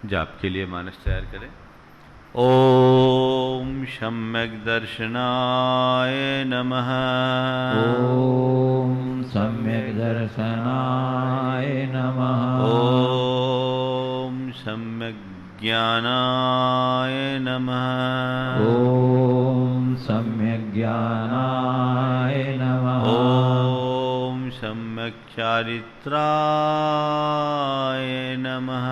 जाप के लिए मानस तैयार करें। ओम सम्यक दर्शनाय नमः। ओम सम्यक दर्शनाय नमः। ओम सम्यक ज्ञानाय नमः। ओम सम्यक ज्ञानाय नमः। ओम सम्यक चारित्राय नमः।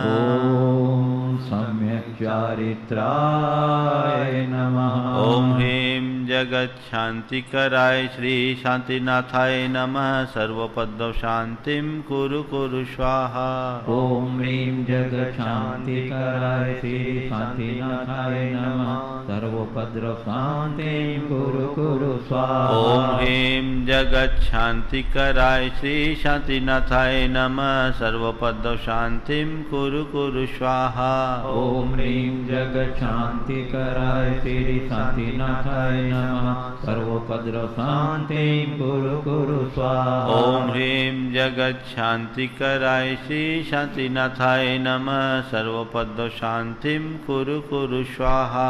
ओम सम्यक चारित्राय नमः। ओम ह्रीं जगत शांतिकराय श्री शांतिनाथाय नमः। सर्वपद्म शांतिं कुरु कुरु स्वाहा। ओम ह्रीं जगत शांतिकराय श्री शांतिनाथाय नमः। सर्वोपद्रव शांतिं कुरु कुरु स्वाहा। ओम ह्रीं जगत शांतिकराय श्री शांतिनाथाय नमः। सर्वपद्म शांतिं कुरु कुरु स्वाहा। ओम ह्रीं जगत शांतिकराय श्री शांतिनाथाय नमः। सर्वोपद्रव शांतिं कुरु कुरु स्वाहा। ओम ह्रीं जगत शांतिकराय श्री शांतिनाथाय नमः। सर्वपद्म शांतिं कुरु कुरु स्वाहा।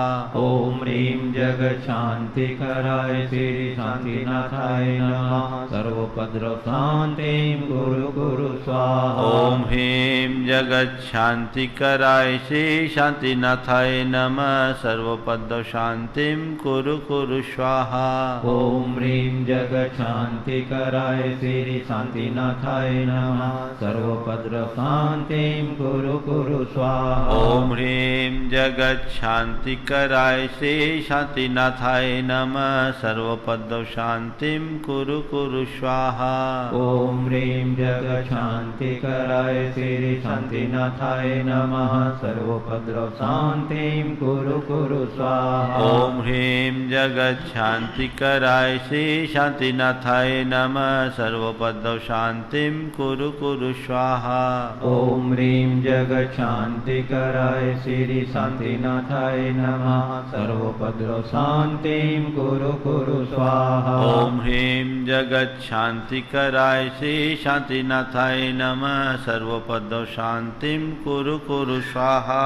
ओम ह्रीं जगत शांतिकराय श्री शांतिनाथाय नमः। सर्वोपद्रव शांतिं कुरु कुरु स्वाहा। ओम ह्रीं जगत शांतिकराय श्री शांतिनाथाय नमः। सर्वपद्म शांतिं कुरु कुरु स्वाहा। ओम ह्रीं जगत शांतिकराय श्री शांतिनाथाय नमः। सर्वोपद्रव शांतिं कुरु कुरु स्वाहा। ओम ह्रीं जगत शांतिकराय श्री शांतिनाथाय नमः। सर्वपद्म शांतिं कुरु कुरु स्वाहा। ओम ह्रीं जगत शांतिकराय श्री शांतिनाथाय नमः। सर्वोपद्रव शांतिं कुरु कुरु स्वाहा। ओम ह्रीं जगत शांतिकराय श्री शांतिनाथाय नमः। सर्वपद्म शांतिं कुरु कुरु स्वाहा। ओम ह्रीं जगत शांतिकराय श्री शांतिनाथाय नमः। सर्वोपद्रव शांतिं कुरु कुरु स्वाहा। ओम ह्रीं जगत शांतिकराय श्री शांतिनाथाय नमः। सर्वपद्म शांतिं कुरु कुरु स्वाहा।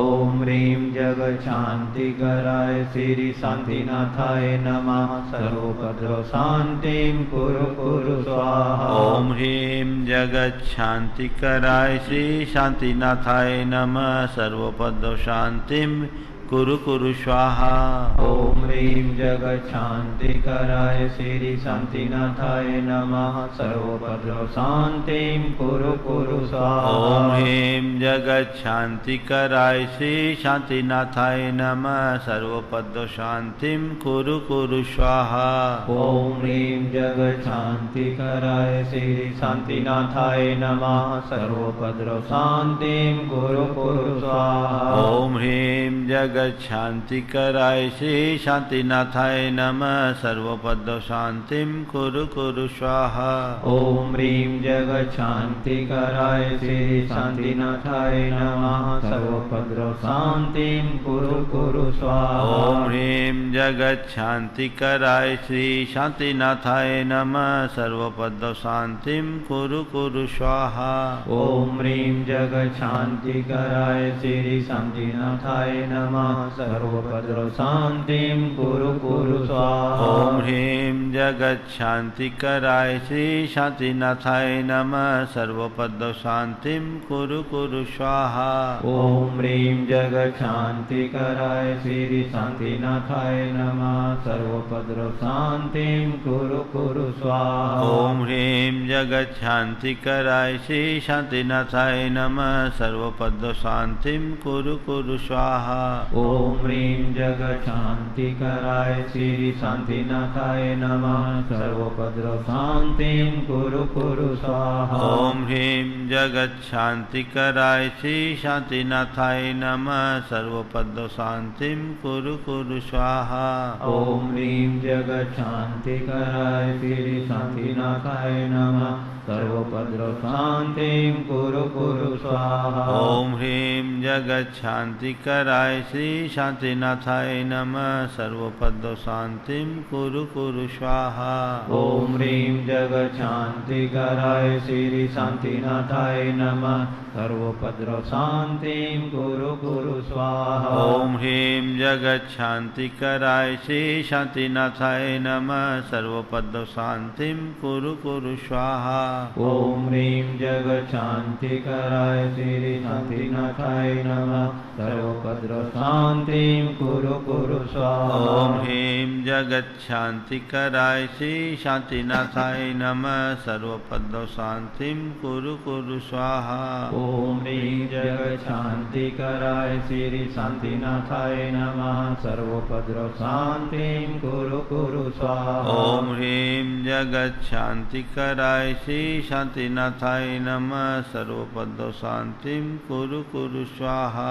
ओम ह्रीं जगत शांतिकराय श्री शांतिनाथाय नमः। सर्वोपद्रव शांतिं कुरु कुरु स्वाहा। ओम ह्रीं जगत शांतिकराय श्री शांतिनाथाय नमः। सर्वपद्म शांतिं कुरु कुरु स्वाहा। ओम ह्रीं जगत शांतिकराय श्री शांतिनाथाय नमः। सर्वोपद्रव शांतिं कुरु कुरु स्वाहा। ओम ह्रीं जगत शांतिकराय श्री शांतिनाथाय नमः। सर्वपद्म शांतिं कुरु कुरु स्वाहा। ओम ह्रीं जगत शांतिकराय श्री शांतिनाथाय नमः। सर्वोपद्रव शांतिं कुरु कुरु स्वाहा। ओम ह्रीं जगत शांतिकराय श्री शांतिनाथाय नमः। सर्वपद्म शांतिं कुरु कुरु स्वाहा। ओम ह्रीं जगत शांतिकराय श्री शांतिनाथाय नमः। सर्वोपद्रव शांतिं कुरु कुरु स्वाहा। ओम ह्रीं जगत शांतिकराय श्री शांतिनाथाय नमः। सर्वपद्म शांतिं कुरु कुरु स्वाहा। ओम ह्रीं जगत शांतिकराय श्री शांतिनाथाय नमः। सर्वोपद्रव शांतिं कुरु कुरु स्वाहा। ओम ह्रीं जगत शांतिकराय श्री शांतिनाथाय नमः। सर्वपद्म शांतिं कुरु कुरु स्वाहा। ओम ह्रीं जगत शांतिकराय श्री शांतिनाथाय नमः। सर्वोपद्रव शांतिं कुरु कुरु स्वाहा। ओम ह्रीं जगत शांतिकराय श्री शांतिनाथाय नमः। सर्वपद्म शांतिं कुरु कुरु स्वाहा। ओम ह्रीं जगत शांतिकराय श्री शांतिनाथाय नमः। सर्वोपद्रव शांतिं कुरु कुरु स्वाहा। ओम ह्रीं जगत शांतिकराय श्री शांतिनाथाय नमः। सर्वपद्म शांतिं कुरु कुरु स्वाहा। ओम ह्रीं जगत शांतिकराय श्री शांतिनाथाय नमः। सर्वोपद्रव शांतिं कुरु कुरु स्वाहा। ओम ह्रीं जगत शांतिकराय श्री शांतिनाथाय नमः सर्वपद शांतिं कुरु कुरु स्वाहा। ओम ह्रीं जगच्छान्तिकराय श्री शांतिनाथाय नमः सर्वोपद्रव शांतिं कुरु कुरु स्वाहा। ओम ह्रीं जगच्छान्तिकराय श्री शांतिनाथाय नमः सर्वपद शांतिं कुरु कुरु स्वाहा। ओम ह्रीं जगच्छान्तिकराय श्री शांतिनाथाय नमः सर्वोपद्रव शांतिं कुरु कुरु स्वाहा। ओम ह्रीं जगच्छान्तिकराय श्री शांतिनाथाय नमः सर्वपद शांतिं कुरु कुरु स्वाहा। ओम ह्रीं जगच्छान्तिकराय श्री शांतिनाथाय नमः सर्वोपद्रव शांतिं कुरु कुरु स्वाहा। ओम ह्रीं जगच्छान्तिकराय श्री शांतिनाथाय नमः सर्वपद शांतिं कुरु कुरु स्वाहा।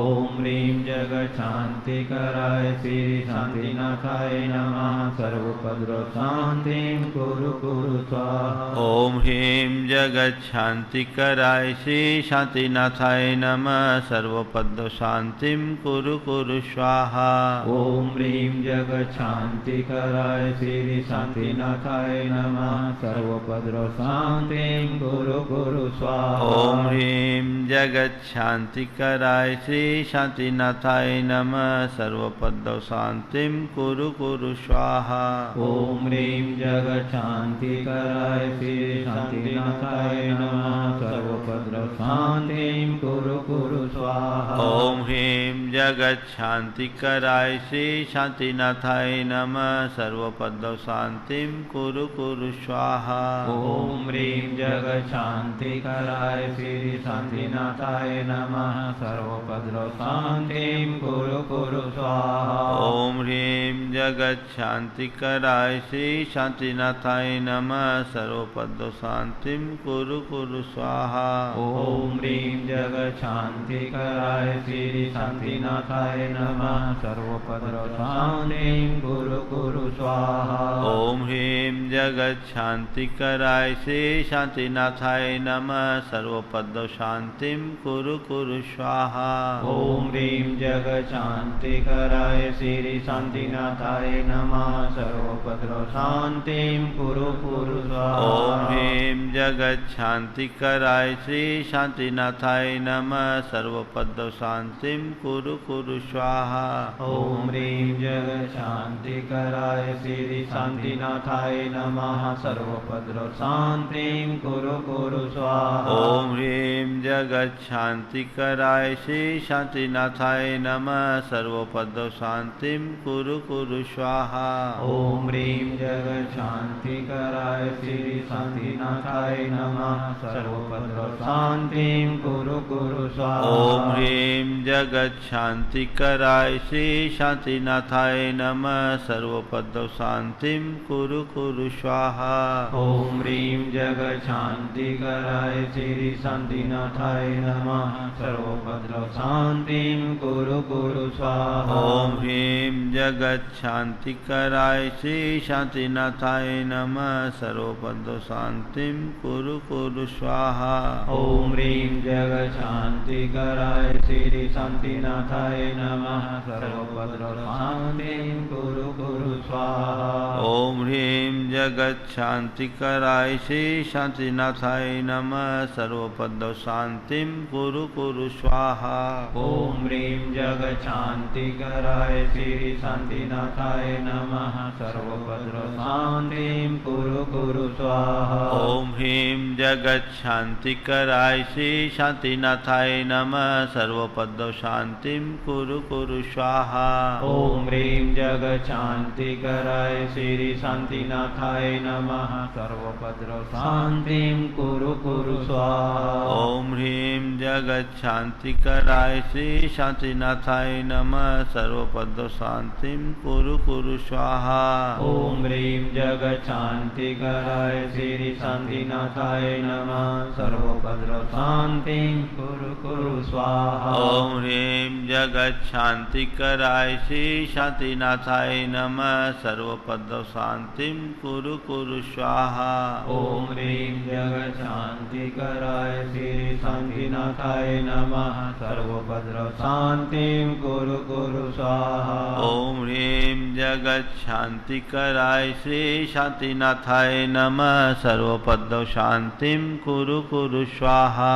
ओम ह्रीं जगच्छान्तिकराय श्री शांतिनाथाय नमः सर्वोपद्रव शांतिं कुरु कुरु स्वाहा। ओम ह्रीं जगच्छान्तिकराय श्री शांतिनाथाय नमः सर्वपद शांतिं कुरु कुरु स्वाहा। ओम ह्रीं जगच्छान्तिकराय श्री शांतिनाथाय नमः सर्वोपद्रव शांतिं कुरु कुरु स्वाहा। ओम ह्रीं जगच्छान्तिकराय श्री शांतिनाथाय नमः सर्वपद शांतिं कुरु कुरु स्वाहा। ओम ह्रीं जगच्छान्तिकराय श्री शांतिनाथाय नमः सर्वोपद्रव शांतिं कुरु कुरु स्वाहा। ओम ह्रीं जगच्छान्तिकराय श्री शांतिनाथाय नमः सर्वपद शांतिं कुरु कुरु स्वाहा। ओम ह्रीं जगच्छान्तिकराय श्री शांतिनाथाय नमः सर्वोपद्रव शांतिं कुरु कुरु स्वाहा। ओम ह्रीं जगच्छान्तिकराय श्री शांतिनाथाय नमः सर्वपद शांतिं कुरु कुरु स्वाहा। ओम ह्रीं जगच्छान्तिकराय श्री शांतिनाथाय नमः सर्वोपद्रव शांतिं कुरु कुरु स्वाहा। ओम ह्रीं जगच्छान्तिकराय श्री शांतिनाथाय नमः सर्वपद शांतिं कुरु कुरु स्वाहा। ओम ह्रीं जगच्छान्तिकराय श्री शांतिनाथाय नमः सर्वोपद्रव शांतिं कुरु कुरु स्वाहा। ओम ह्रीं जगच्छान्तिकराय श्री शांतिनाथाय नमः सर्वपद शांतिं कुरु कुरु स्वाहा। ओम ह्रीं जगच्छान्तिकराय श्री शांतिनाथाय नमः सर्वोपद्रव शांतिं कुरु कुरु स्वाहा। ओम ह्रीं जगच्छान्तिकराय श्री शांतिनाथाय नमः सर्वपद शांतिं कुरु कुरु स्वाहा। ओम ह्रीं जगच्छान्तिकराय श्री शांतिनाथाय नमः सर्वोपद्रव शांतिं कुरु कुरु स्वाहा। ओम ह्रीं जगच्छान्तिकराय श्री शांतिनाथाय नमः सर्वपद शांतिं कुरु कुरु स्वाहा। ओम ह्रीं जगच्छान्तिकराय श्री शांतिनाथाय नमः सर्वोपद्रव शांतिं कुरु कुरु स्वाहा। ओम ह्रीं जगच्छान्तिकराय श्री शांतिनाथाय नमः सर्वपद शांतिं कुरु कुरु स्वाहा। ओम ह्रीं जगच्छान्तिकराय श्री शांतिनाथाय नमः सर्वोपद्रव शांतिं कुरु कुरु स्वाहा। ओम ह्रीं जगच्छान्तिकराय श्री शांतिनाथाय नमः सर्वपद शांतिं कुरु कुरु स्वाहा। ओम ह्रीं जगच्छान्तिकराय श्री शांतिनाथाय नमः सर्वोपद्रव शांतिं कुरु कुरु स्वाहा। ओम ह्रीं जगच्छान्तिकराय श्री शांतिनाथाय नमः सर्वपद शांतिं कुरु कुरु स्वाहा। ओम ह्रीं जगच्छान्तिकराय श्री शांतिनाथाय नमः सर्वोपद्रव शांतिं कुरु कुरु स्वाहा। ओम ह्रीं जगच्छान्तिकराय श्री शांतिनाथाय नमः सर्वपद शांतिं कुरु कुरु स्वाहा। ओम ह्रीं जगच्छान्तिकराय श्री शांतिनाथाय नमः सर्वोपद्रव शांतिं कुरु कुरु स्वाहा। ओम ह्रीं जगच्छान्तिकराय श्री शांतिनाथाय नमः सर्वपद शांतिं कुरु कुरु स्वाहा। ओम ह्रीं जगच्छान्तिकराय श्री शांतिनाथाय नमः नमः सर्वोपद्रवशान्तिं कुरु कुरु स्वाहा। ओम ह्रीं जगच्छान्तिकराय श्री शांतिनाथाय नमः सर्वोपद्रव शांतिं कुरु कुरु स्वाहा।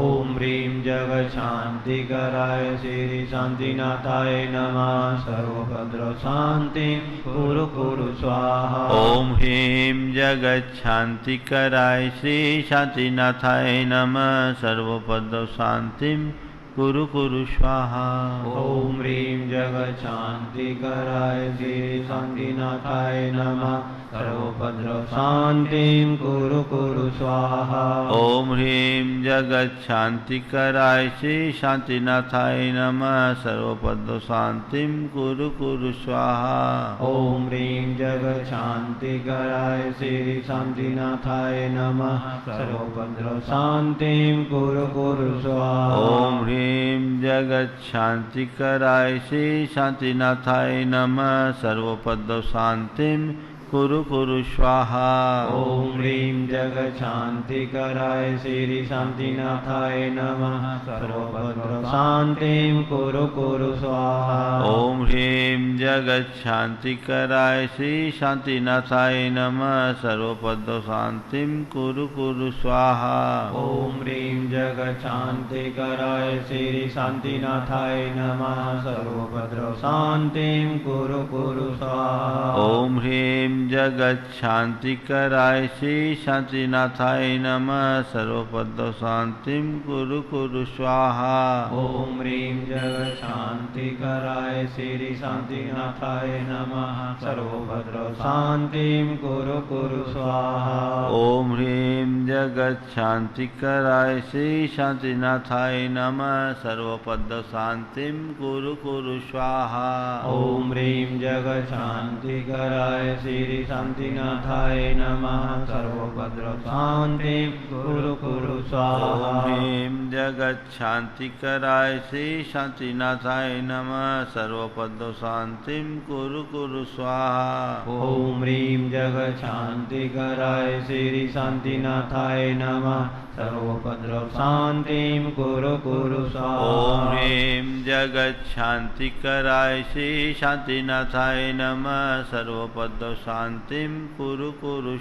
ओम ह्रीं जगच्छान्तिकराय श्री शान्तिनाथाय नमः सर्वोपद्रवशान्तिं कुरु कुरु स्वाहा। ओम ह्रीं जगच्छान्तिकराय श्री शांतिनाथाय नमः सर्वोपद्रव शांतिं कुरु कुरु स्वाहा। ओम ह्रीं जगच्छान्तिकराय श्री शान्तिनाथाय नमः सर्वोपद्रवशान्तिं कुरु कुरु स्वाहा। ओम ह्रीं जगच्छान्तिकराय श्री शांतिनाथाय नमः सर्वोपद्रव शांतिं कुरु कुरु स्वाहा। ओम ह्रीं जगच्छान्तिकराय श्री शान्तिनाथाय नमः सर्वोपद्रवशान्तिं कुरु कुरु स्वाहा। ओम ह्रीं जगच्छान्तिकराय श्री शांतिनाथाय नमः सर्वोपद्रव शांतिं कुरु कुरु स्वाहा। ओम ह्रीं जगच्छान्तिकराय श्री शान्तिनाथाय नमः सर्वोपद्रवशान्तिं कुरु कुरु स्वाहा। ओम ह्रीं जगच्छान्तिकराय श्री शांतिनाथाय नमः सर्वोपद्रव शांतिं कुरु कुरु स्वाहा। ओम ह्रीं जगच्छान्तिकराय श्री शान्तिनाथाय नमः सर्वोपद्रवशान्तिं कुरु कुरु स्वाहा। ओम ह्रीं जगच्छान्तिकराय श्री शांतिनाथाय नमः सर्वोपद्रव शांतिं कुरु कुरु स्वाहा। ओम ह्रीं जगच्छान्तिकराय श्री शान्तिनाथाय नमः सर्वोपद्रवशान्तिं कुरु कुरु स्वाहा। ओम ह्रीं जगच्छान्तिकराय श्री शांतिनाथाय नमः सर्वोपद्रव शांतिं कुरु कुरु स्वाहा। ओम ह्रीं जगच्छान्तिकराय श्री शान्तिनाथाय नमः सर्वोपद्रवशान्तिं कुरु कुरु स्वाहा। ओम ह्रीं जगच्छान्तिकराय श्री शांतिनाथाय नमः सर्वोपद्रव शांतिं कुरु कुरु स्वाहा। ओम ह्रीं जगच्छान्तिकराय श्री शान्तिनाथाय नमः सर्वोपद्रवशान्तिं कुरु कुरु स्वाहा। ओम ह्रीं जगच्छान्तिकराय श्री शांतिनाथाय नमः सर्वोपद्रव शांतिं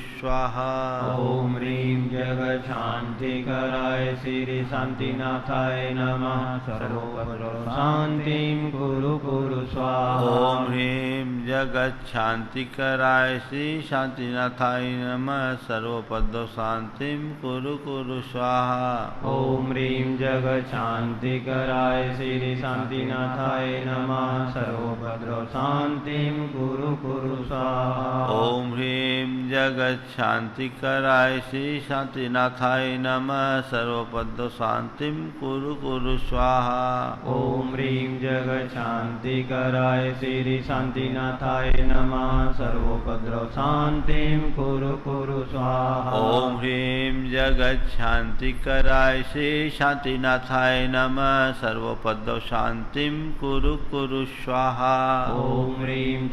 कुरु कुरु स्वाहा। ओम ह्रीं जगच्छान्तिकराय श्री शान्तिनाथाय नमः सर्वोपद्रवशान्तिं कुरु कुरु स्वाहा। ओम ह्रीं जगच्छान्तिकराय श्री शांतिनाथाय नमः सर्वोपद्रव शांतिं कुरु कुरु स्वाहा। ओम ह्रीं जगच्छान्तिकराय श्री शान्तिनाथाय नमः सर्वोपद्रवशान्तिं कुरु कुरु स्वाहा। ओम ह्रीं जगच्छान्तिकराय श्री शांतिनाथाय नमः सर्वोपद्रव शांतिं कुरु कुरु स्वाहा। ओम ह्रीं जगच्छान्तिकराय श्री शान्तिनाथाय नमः सर्वोपद्रवशान्तिं कुरु कुरु स्वाहा। ओम ह्रीं जगच्छान्तिकराय श्री शांतिनाथाय नमः सर्वोपद्रव शांतिं कुरु कुरु स्वाहा। ओम ह्रीं जगच्छान्तिकराय श्री शान्तिनाथाय नमः सर्वोपद्रवशान्तिं कुरु कुरु स्वाहा। ओम ह्रीं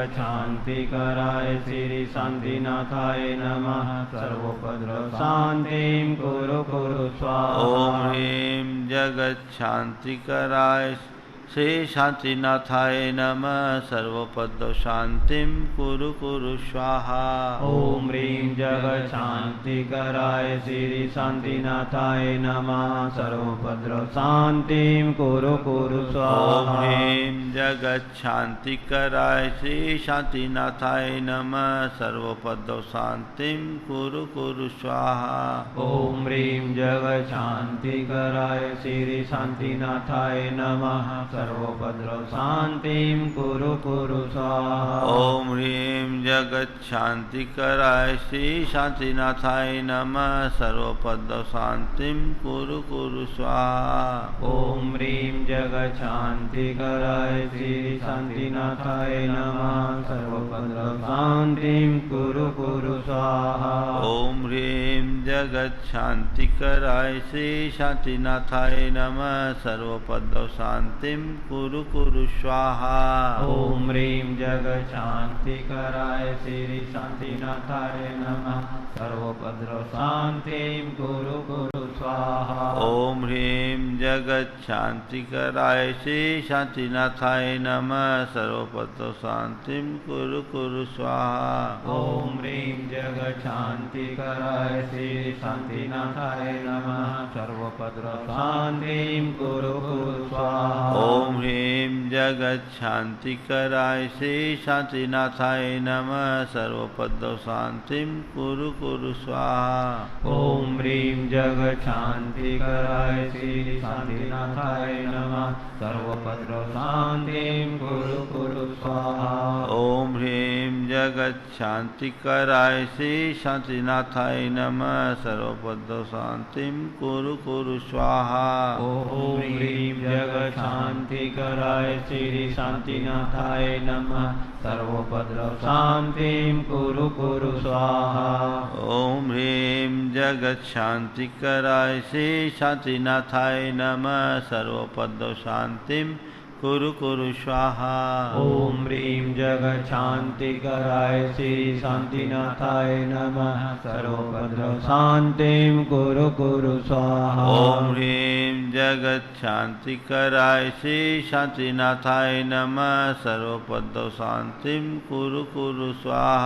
जगच्छान्तिकराय श्री शांतिनाथाय नमः सर्वोपद्रव शांतिं कुरु कुरु स्वाहा। ओम ह्रीं जगच्छान्तिकराय श्री शान्तिनाथाय नमः सर्वोपद्रवशान्तिं कुरु कुरु स्वाहा। ओम ह्रीं जगच्छान्तिकराय श्री शांतिनाथाय नमः सर्वोपद्रव शांतिं कुरु कुरु स्वाहा। ओम ह्रीं जगच्छान्तिकराय श्री शान्तिनाथाय नमः सर्वोपद्रवशान्तिं कुरु कुरु स्वाहा। ओम ह्रीं जगच्छान्तिकराय श्री शांतिनाथाय नमः सर्वोपद्रव शांतिं कुरु कुरु स्वाहा। ओम ह्रीं जगच्छान्तिकराय श्री शान्तिनाथाय नमः सर्वोपद्रवशान्तिं कुरु कुरु स्वाहा। ओम ह्रीं जगच्छान्तिकराय श्री शांतिनाथाय नमः सर्वोपद्रव शांतिं कुरु कुरु स्वाहा। ओम ह्रीं जगच्छान्तिकराय श्री शान्तिनाथाय नमः सर्वोपद्रवशान्तिं कुरु कुरु स्वाहा। ओम ह्रीं जगच्छान्तिकराय श्री शांतिनाथाय नमः सर्वपद शांतिं कुरु कुरु स्वाहा। ओम ह्रीं जगच्छान्तिकराय श्री शांतिनाथाय नमः सर्वपद शांतिं कुरु कुरु स्वाहा। ओम ह्रीं जगच्छान्तिकराय श्री शांतिनाथाय नमः सर्वपद शांतिं कुरु कुरु स्वाहा। ओम ह्रीं जगच्छान्तिकराय श्री शांतिनाथाय नमः सर्वपद शांतिं कुरु कुरु स्वाहा। ओम ह्रीं जगच्छान्तिकराय श्री शांतिनाथाय नमः सर्वपद शांतिं कुरु कुरु स्वाहा। ओम ह्रीं जगच्छान्तिकराय श्री शांतिनाथाय नमः सर्वपद शांतिं कुरु कुरु स्वाहा। ओम ह्रीं जगच्छान्तिकराय श्री शांतिनाथाय नमः सर्वपद शांतिं कुरु कुरु स्वाहा। ओम ह्रीं जगच्छान्तिकराय श्री शांतिनाथाय नमः सर्वपद शांतिं कुरु कुरु स्वाहा। ओम ह्रीं जगच्छान्तिकराय श्री शांतिनाथाय नमः सर्वपद शांतिं कुरु कुरु स्वाहा।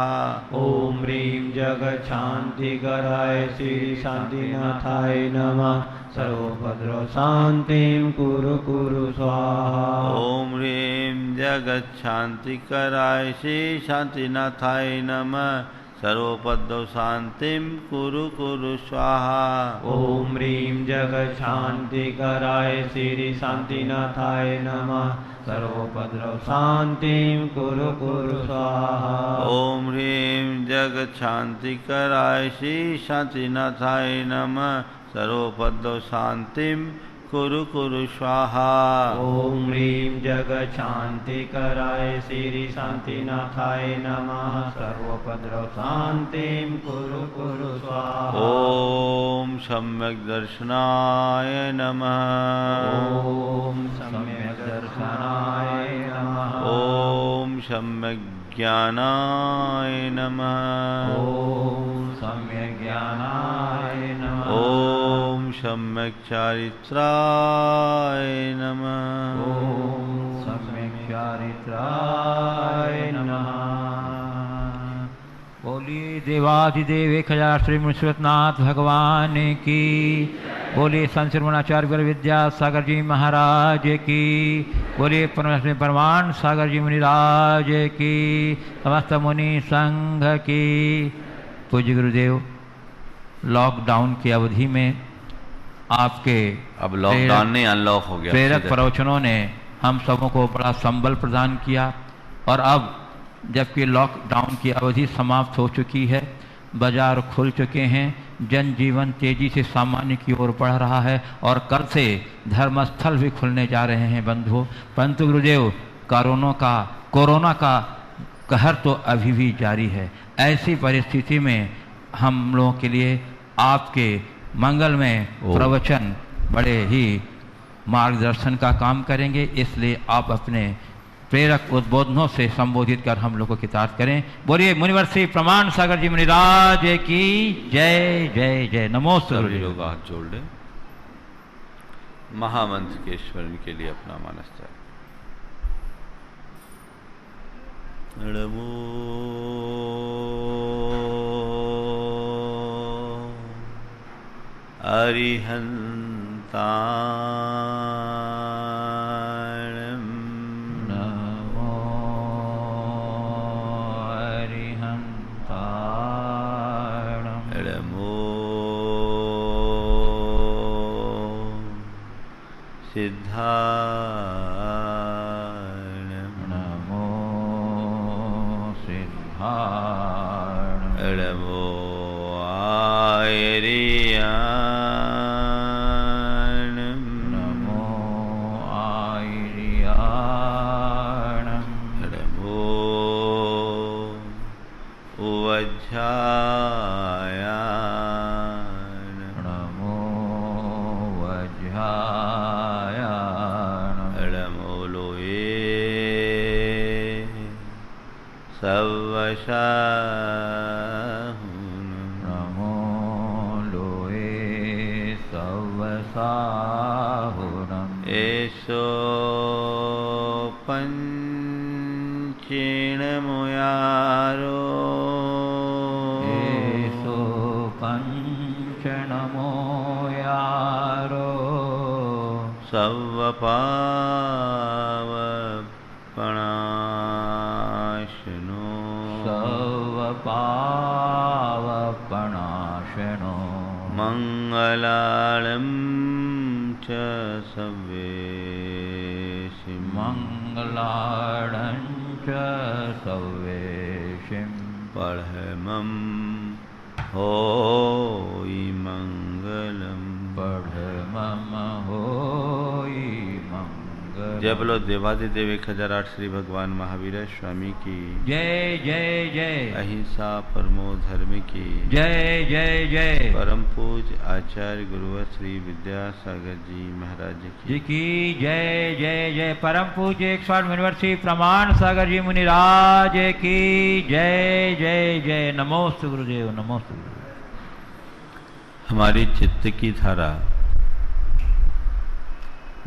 ओम ह्रीं जगच्छान्तिकराय श्री शांतिनाथाय नमः सर्वपद शांतिं कुरु कुरु स्वाहा। ओम ह्रीं जगच्छान्तिकराय श्री शांतिनाथाय नमः सर्वपद शांतिं कुरु कुरु स्वाहा। ओम ह्रीं जगच्छान्तिकराय श्री शांतिनाथाय नमः सर्वपद शांतिं कुरु कुरु स्वाहा। ओम ह्रीं जगच्छान्तिकराय श्री शांतिनाथाय नमः सर्वपद शांतिं कुरु कुरु स्वाहा। ओम ह्रीं जगच्छान्तिकराय श्री शांतिनाथाय नमः सर्वपद शांतिं कुरु कुरु स्वाहा। ओम सम्यक दर्शनाय नमः। ओम सम्यक् दर्शनाय नमः। ओम सम्यक ज्ञानाय नमः। ओम सम्यक् ज्ञानाय नमः। ओम सम्यक चारित्राय नमः। ओम सम्यक् चारित्राय नमः। बोलिए देवाधिदेव 1000 श्री मुनीश्वरनाथ भगवान की। बोलिए संत श्रवणाचार्य गुरु विद्यासागर जी महाराज की। बोलिए परमान सागर जी मुनिराज की। समस्त मुनि संघ की। पूज्य गुरुदेव, लॉकडाउन की अवधि में आपके अब लॉकडाउन नहीं, अनलॉक हो गया। प्रेरक प्रवचनों ने हम सबों को बड़ा संबल प्रदान किया। और अब जबकि लॉकडाउन की अवधि समाप्त हो चुकी है, बाजार खुल चुके हैं, जनजीवन तेजी से सामान्य की ओर बढ़ रहा है और कल से धर्मस्थल भी खुलने जा रहे हैं बंधुओं। परंतु गुरुदेव, कोरोना का कहर तो अभी भी जारी है। ऐसी परिस्थिति में हम लोगों के लिए आपके मंगलमय प्रवचन बड़े ही मार्गदर्शन का काम करेंगे, इसलिए आप अपने प्रेरक उद्बोधनों से संबोधित कर हम लोग को किताब करें। बोलिए मुनिवर श्री प्रमाण सागर जी मुनिराज की जय जय जय। नमो लोग हाथ जोड़ ले। महामंत्र के स्मरण के लिए अपना मानस चाहे। नमो अरिहंताणं। नमो अरिहंताणं। नमो सिद्धाणं। नमो सिद्धाणं। नमो आयर्याणं। नमो आयर्याणं। नमो वज्रायाणं। नमो वज्रायाणं। नमो लोये सवशाहुनं। नमो लोये पंचेण मुयारो एसो पंचण मोयारो सर्वपावपणाशनो सर्वपावपणाशनो मंगलालं च सव्येशिं मंगलाळं च सव्येशिं पढ़मं होई मंगलम पढ़मं होई मंगलम। जय बोलो देवादिदेव 1008 श्री भगवान महावीर स्वामी की जय जय जय। अहिंसा परमो धर्म की जय जय जय। परम पूज आचार्य गुरुवर श्री विद्यासागर जी महाराज की जय जय जय। परम पूज्य 108 यूनिवर्सिटी प्रमाण सागर जी मुनिराज की जय जय जय। नमोस्तु गुरुदेव, नमोस्तु गुरुदेव। हमारी चित्त की धारा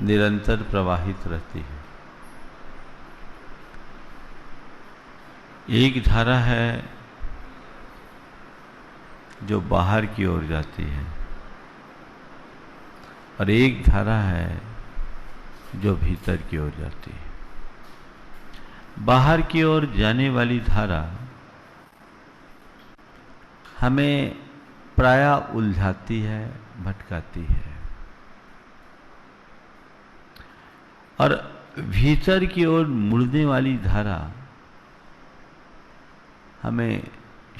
निरंतर प्रवाहित रहती है। एक धारा है जो बाहर की ओर जाती है और एक धारा है जो भीतर की ओर जाती है। बाहर की ओर जाने वाली धारा हमें प्रायः उलझाती है, भटकाती है, और भीतर की ओर मुड़ने वाली धारा हमें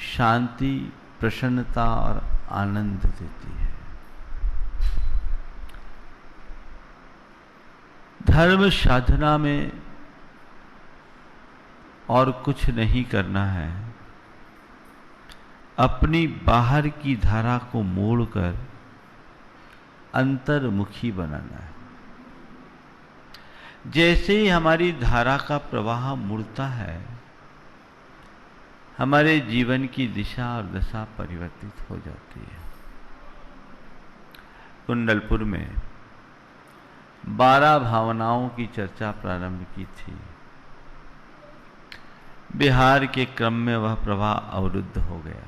शांति, प्रसन्नता और आनंद देती है। धर्म साधना में और कुछ नहीं करना है, अपनी बाहर की धारा को मोड़कर अंतर्मुखी बनाना है। जैसे ही हमारी धारा का प्रवाह मुड़ता है, हमारे जीवन की दिशा और दशा परिवर्तित हो जाती है। कुंडलपुर में 12 भावनाओं की चर्चा प्रारंभ की थी। बिहार के क्रम में वह प्रवाह अवरुद्ध हो गया।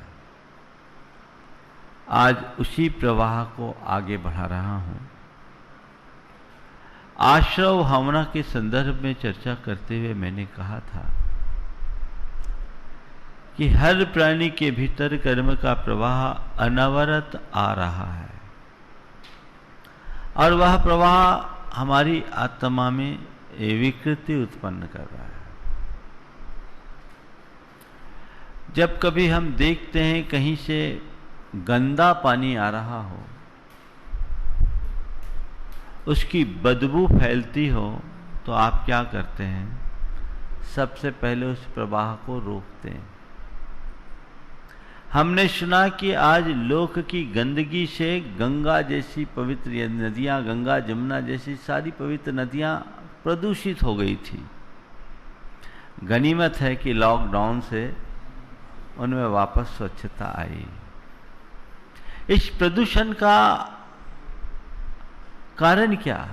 आज उसी प्रवाह को आगे बढ़ा रहा हूं। आश्रव भावना के संदर्भ में चर्चा करते हुए मैंने कहा था कि हर प्राणी के भीतर कर्म का प्रवाह अनवरत आ रहा है और वह प्रवाह हमारी आत्मा में विकृति उत्पन्न कर रहा है। जब कभी हम देखते हैं कहीं से गंदा पानी आ रहा हो, उसकी बदबू फैलती हो, तो आप क्या करते हैं? सबसे पहले उस प्रवाह को रोकते हैं। हमने सुना कि आज लोक की गंदगी से गंगा जैसी पवित्र नदियां, गंगा जमुना जैसी सारी पवित्र नदियां प्रदूषित हो गई थी। गनीमत है कि लॉकडाउन से उनमें वापस स्वच्छता आई। इस प्रदूषण का कारण क्या?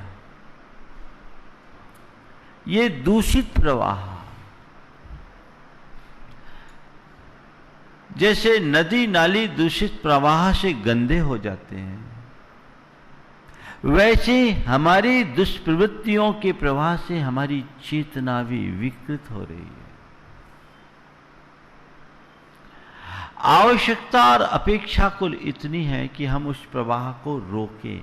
ये दूषित प्रवाह, जैसे नदी नाली दूषित प्रवाह से गंदे हो जाते हैं, वैसे हमारी दुष्प्रवृत्तियों के प्रवाह से हमारी चेतना भी विकृत हो रही है। आवश्यकता और अपेक्षा कुल इतनी है कि हम उस प्रवाह को रोकें,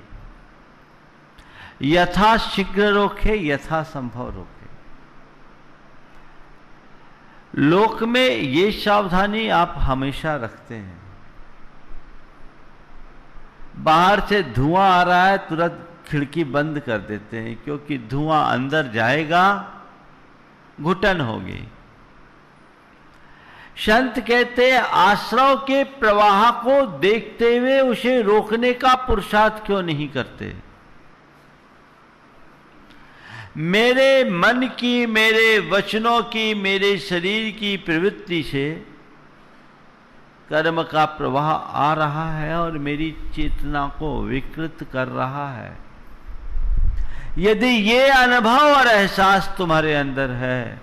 यथाशीघ्र रोके, यथासंभव रोके। लोक में ये सावधानी आप हमेशा रखते हैं। बाहर से धुआं आ रहा है, तुरंत खिड़की बंद कर देते हैं, क्योंकि धुआं अंदर जाएगा, घुटन होगी। संत कहते हैं आश्रव के प्रवाह को देखते हुए उसे रोकने का पुरुषार्थ क्यों नहीं करते? मेरे मन की, मेरे वचनों की, मेरे शरीर की प्रवृत्ति से कर्म का प्रवाह आ रहा है और मेरी चेतना को विकृत कर रहा है। यदि ये अनुभव और एहसास तुम्हारे अंदर है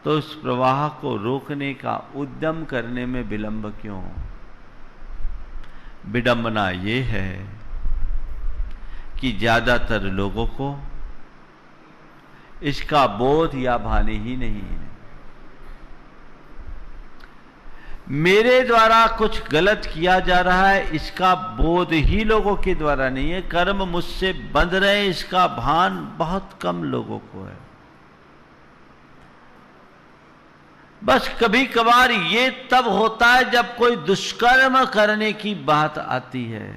तो उस प्रवाह को रोकने का उद्यम करने में विलंब क्यों? विडंबना ये है कि ज्यादातर लोगों को इसका बोध या भान ही नहीं है। मेरे द्वारा कुछ गलत किया जा रहा है इसका बोध ही लोगों के द्वारा नहीं है। कर्म मुझसे बंध रहे इसका भान बहुत कम लोगों को है। बस कभी कभार ये तब होता है जब कोई दुष्कर्म करने की बात आती है।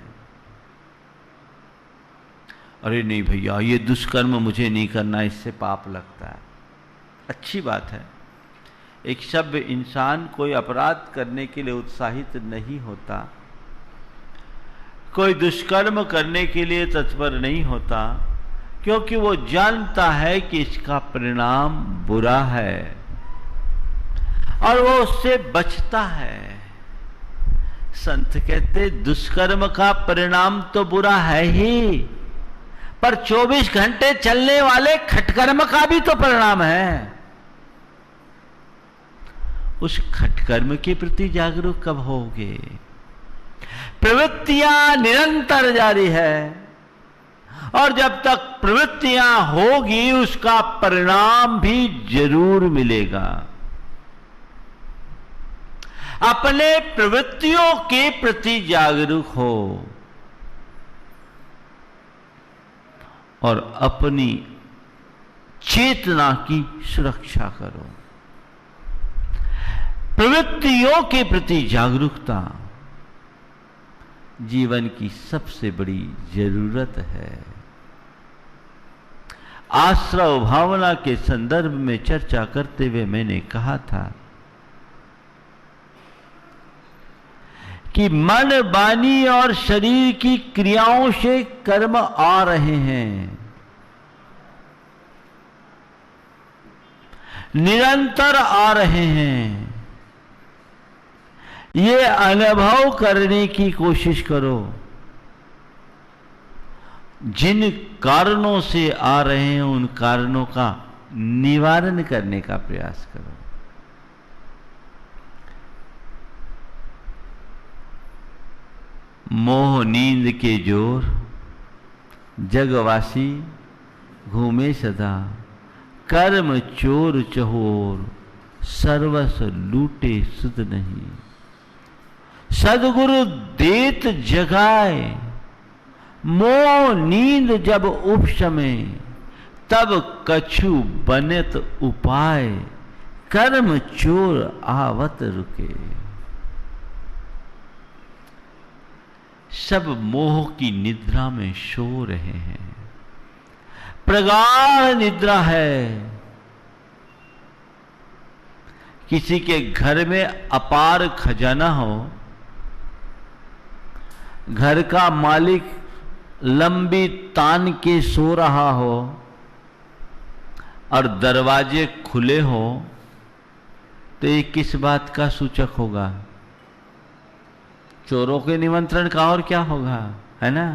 अरे नहीं भैया, ये दुष्कर्म मुझे नहीं करना, इससे पाप लगता है। अच्छी बात है। एक सभ्य इंसान कोई अपराध करने के लिए उत्साहित नहीं होता, कोई दुष्कर्म करने के लिए तत्पर नहीं होता, क्योंकि वो जानता है कि इसका परिणाम बुरा है और वो उससे बचता है। संत कहते दुष्कर्म का परिणाम तो बुरा है ही, पर 24 घंटे चलने वाले खटकर्म का भी तो परिणाम है। उस खटकर्म के प्रति जागरूक कब होगे? प्रवृत्तियां निरंतर जारी है और जब तक प्रवृत्तियां होगी उसका परिणाम भी जरूर मिलेगा। अपने प्रवृत्तियों के प्रति जागरूक हो और अपनी चेतना की सुरक्षा करो। प्रवृत्तियों के प्रति जागरूकता जीवन की सबसे बड़ी जरूरत है। आश्रव भावना के संदर्भ में चर्चा करते हुए मैंने कहा था कि मन, वाणी और शरीर की क्रियाओं से कर्म आ रहे हैं, निरंतर आ रहे हैं। ये अनुभव करने की कोशिश करो। जिन कारणों से आ रहे हैं उन कारणों का निवारण करने का प्रयास करो। मोह नींद के जोर जगवासी घूमे सदा, कर्म चोर चहोर सर्वस लूटे सुध नहीं। सदगुरु देत जगाए मोह नींद जब उपशमे, तब कछु बनत उपाय कर्म चोर आवत रुके। सब मोह की निद्रा में सो रहे हैं, प्रगाढ़ निद्रा है। किसी के घर में अपार खजाना हो, घर का मालिक लंबी तान के सो रहा हो और दरवाजे खुले हो, तो ये किस बात का सूचक होगा? चोरों के निमंत्रण का और क्या होगा, है ना?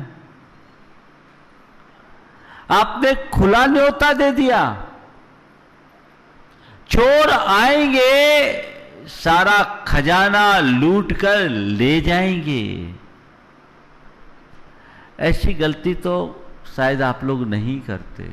आपने खुला न्योता दे दिया, चोर आएंगे, सारा खजाना लूट कर ले जाएंगे। ऐसी गलती तो शायद आप लोग नहीं करते।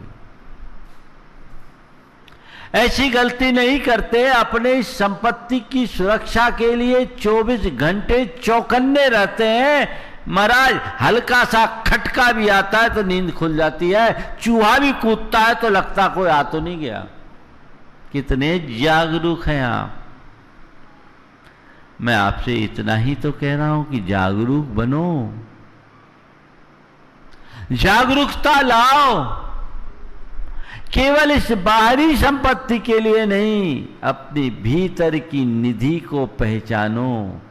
ऐसी गलती नहीं करते। अपने संपत्ति की सुरक्षा के लिए 24 घंटे चौकन्ने रहते हैं। महाराज, हल्का सा खटका भी आता है तो नींद खुल जाती है, चूहा भी कूदता है तो लगता कोई आ तो नहीं गया। कितने जागरूक हैं आप। मैं आपसे इतना ही तो कह रहा हूं कि जागरूक बनो, जागरूकता लाओ। केवल इस बाहरी संपत्ति के लिए नहीं, अपनी भीतर की निधि को पहचानो।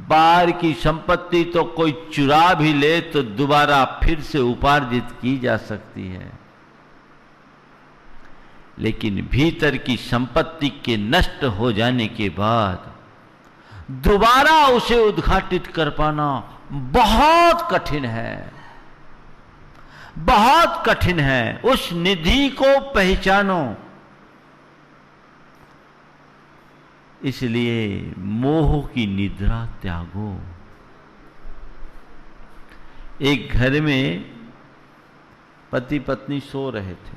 बाहर की संपत्ति तो कोई चुरा भी ले तो दोबारा फिर से उपार्जित की जा सकती है, लेकिन भीतर की संपत्ति के नष्ट हो जाने के बाद दोबारा उसे उद्घाटित कर पाना बहुत कठिन है। बहुत कठिन है। उस निधि को पहचानो। इसलिए मोह की निद्रा त्यागो। एक घर में पति पत्नी सो रहे थे।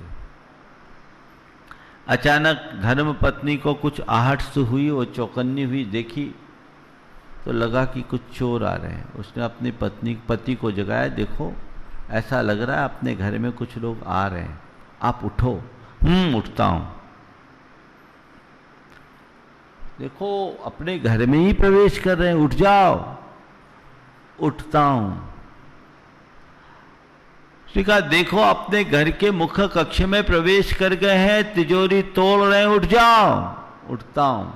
अचानक धर्म पत्नी को कुछ आहट से हुई, वो चौकन्नी हुई, देखी तो लगा कि कुछ चोर आ रहे हैं। उसने अपनी पति को जगाया, देखो ऐसा लग रहा है अपने घर में कुछ लोग आ रहे हैं, आप उठो। उठता हूं। देखो अपने घर में ही प्रवेश कर रहे हैं, उठ जाओ। उठता हूं। उसने कहा देखो अपने घर के मुख्य कक्ष में प्रवेश कर गए हैं, तिजोरी तोड़ रहे हैं, उठ जाओ। उठता हूं।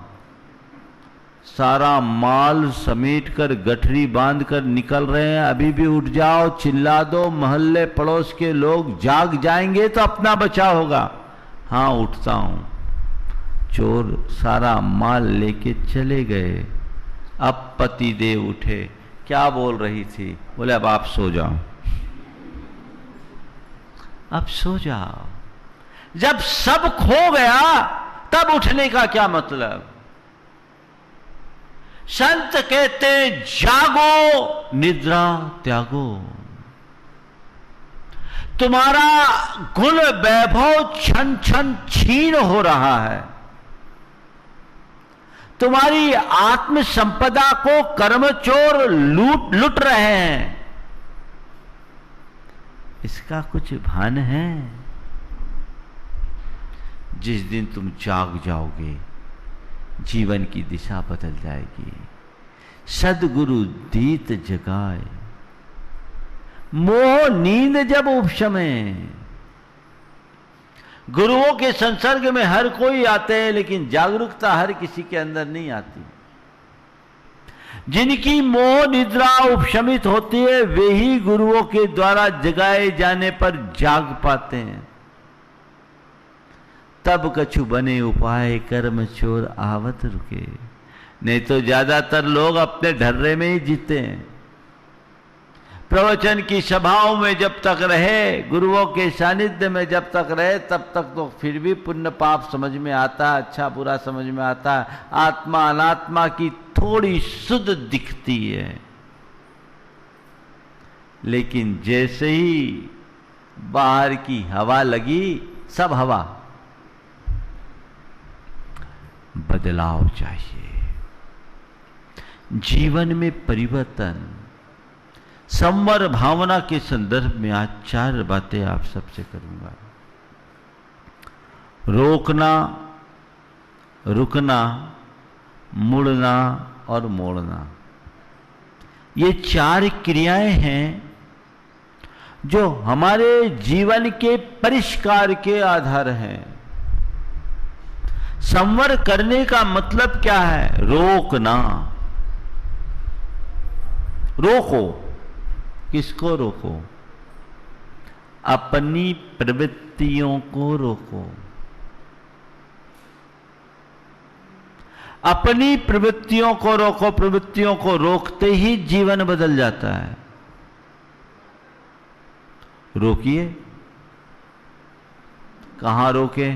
सारा माल समेट कर गठरी बांध कर निकल रहे हैं, अभी भी उठ जाओ, चिल्ला दो, मोहल्ले पड़ोस के लोग जाग जाएंगे तो अपना बचाव होगा। हाँ उठता हूं। चोर सारा माल लेके चले गए। अब पति देव उठे। क्या बोल रही थी? बोले अब आप सो जाओ, अब सो जाओ। जब सब खो गया तब उठने का क्या मतलब? संत कहते जागो, निद्रा त्यागो। तुम्हारा गुण वैभव क्षण क्षण छीन हो रहा है। तुम्हारी आत्म संपदा को कर्मचोर लूट रहे हैं। इसका कुछ भान है? जिस दिन तुम जाग जाओगे जीवन की दिशा बदल जाएगी। सद्गुरु दीत जगाए, मोह नींद जब उपशमे। गुरुओं के संसर्ग में हर कोई आते हैं, लेकिन जागरूकता हर किसी के अंदर नहीं आती। जिनकी मोह निद्रा उपशमित होती है वे ही गुरुओं के द्वारा जगाए जाने पर जाग पाते हैं। तब कछु बने उपाय, कर्म चोर आवत रुके। नहीं तो ज्यादातर लोग अपने ढर्रे में ही जीते हैं। प्रवचन की सभाओं में जब तक रहे, गुरुओं के सानिध्य में जब तक रहे, तब तक तो फिर भी पुण्य पाप समझ में आता है, अच्छा बुरा समझ में आता है, आत्मा अनात्मा की थोड़ी सुध दिखती है। लेकिन जैसे ही बाहर की हवा लगी, सब हवा। बदलाव चाहिए, जीवन में परिवर्तन। संवर भावना के संदर्भ में आज 4 बातें आप सबसे करूंगा। रोकना, रुकना, मुड़ना और मोड़ना। ये 4 क्रियाएं हैं जो हमारे जीवन के परिष्कार के आधार हैं। संवर करने का मतलब क्या है? रोकना। रोको। किसको रोको? अपनी प्रवृत्तियों को रोको। अपनी प्रवृत्तियों को रोको। प्रवृत्तियों को रोकते ही जीवन बदल जाता है। रोकिए। कहां रोके?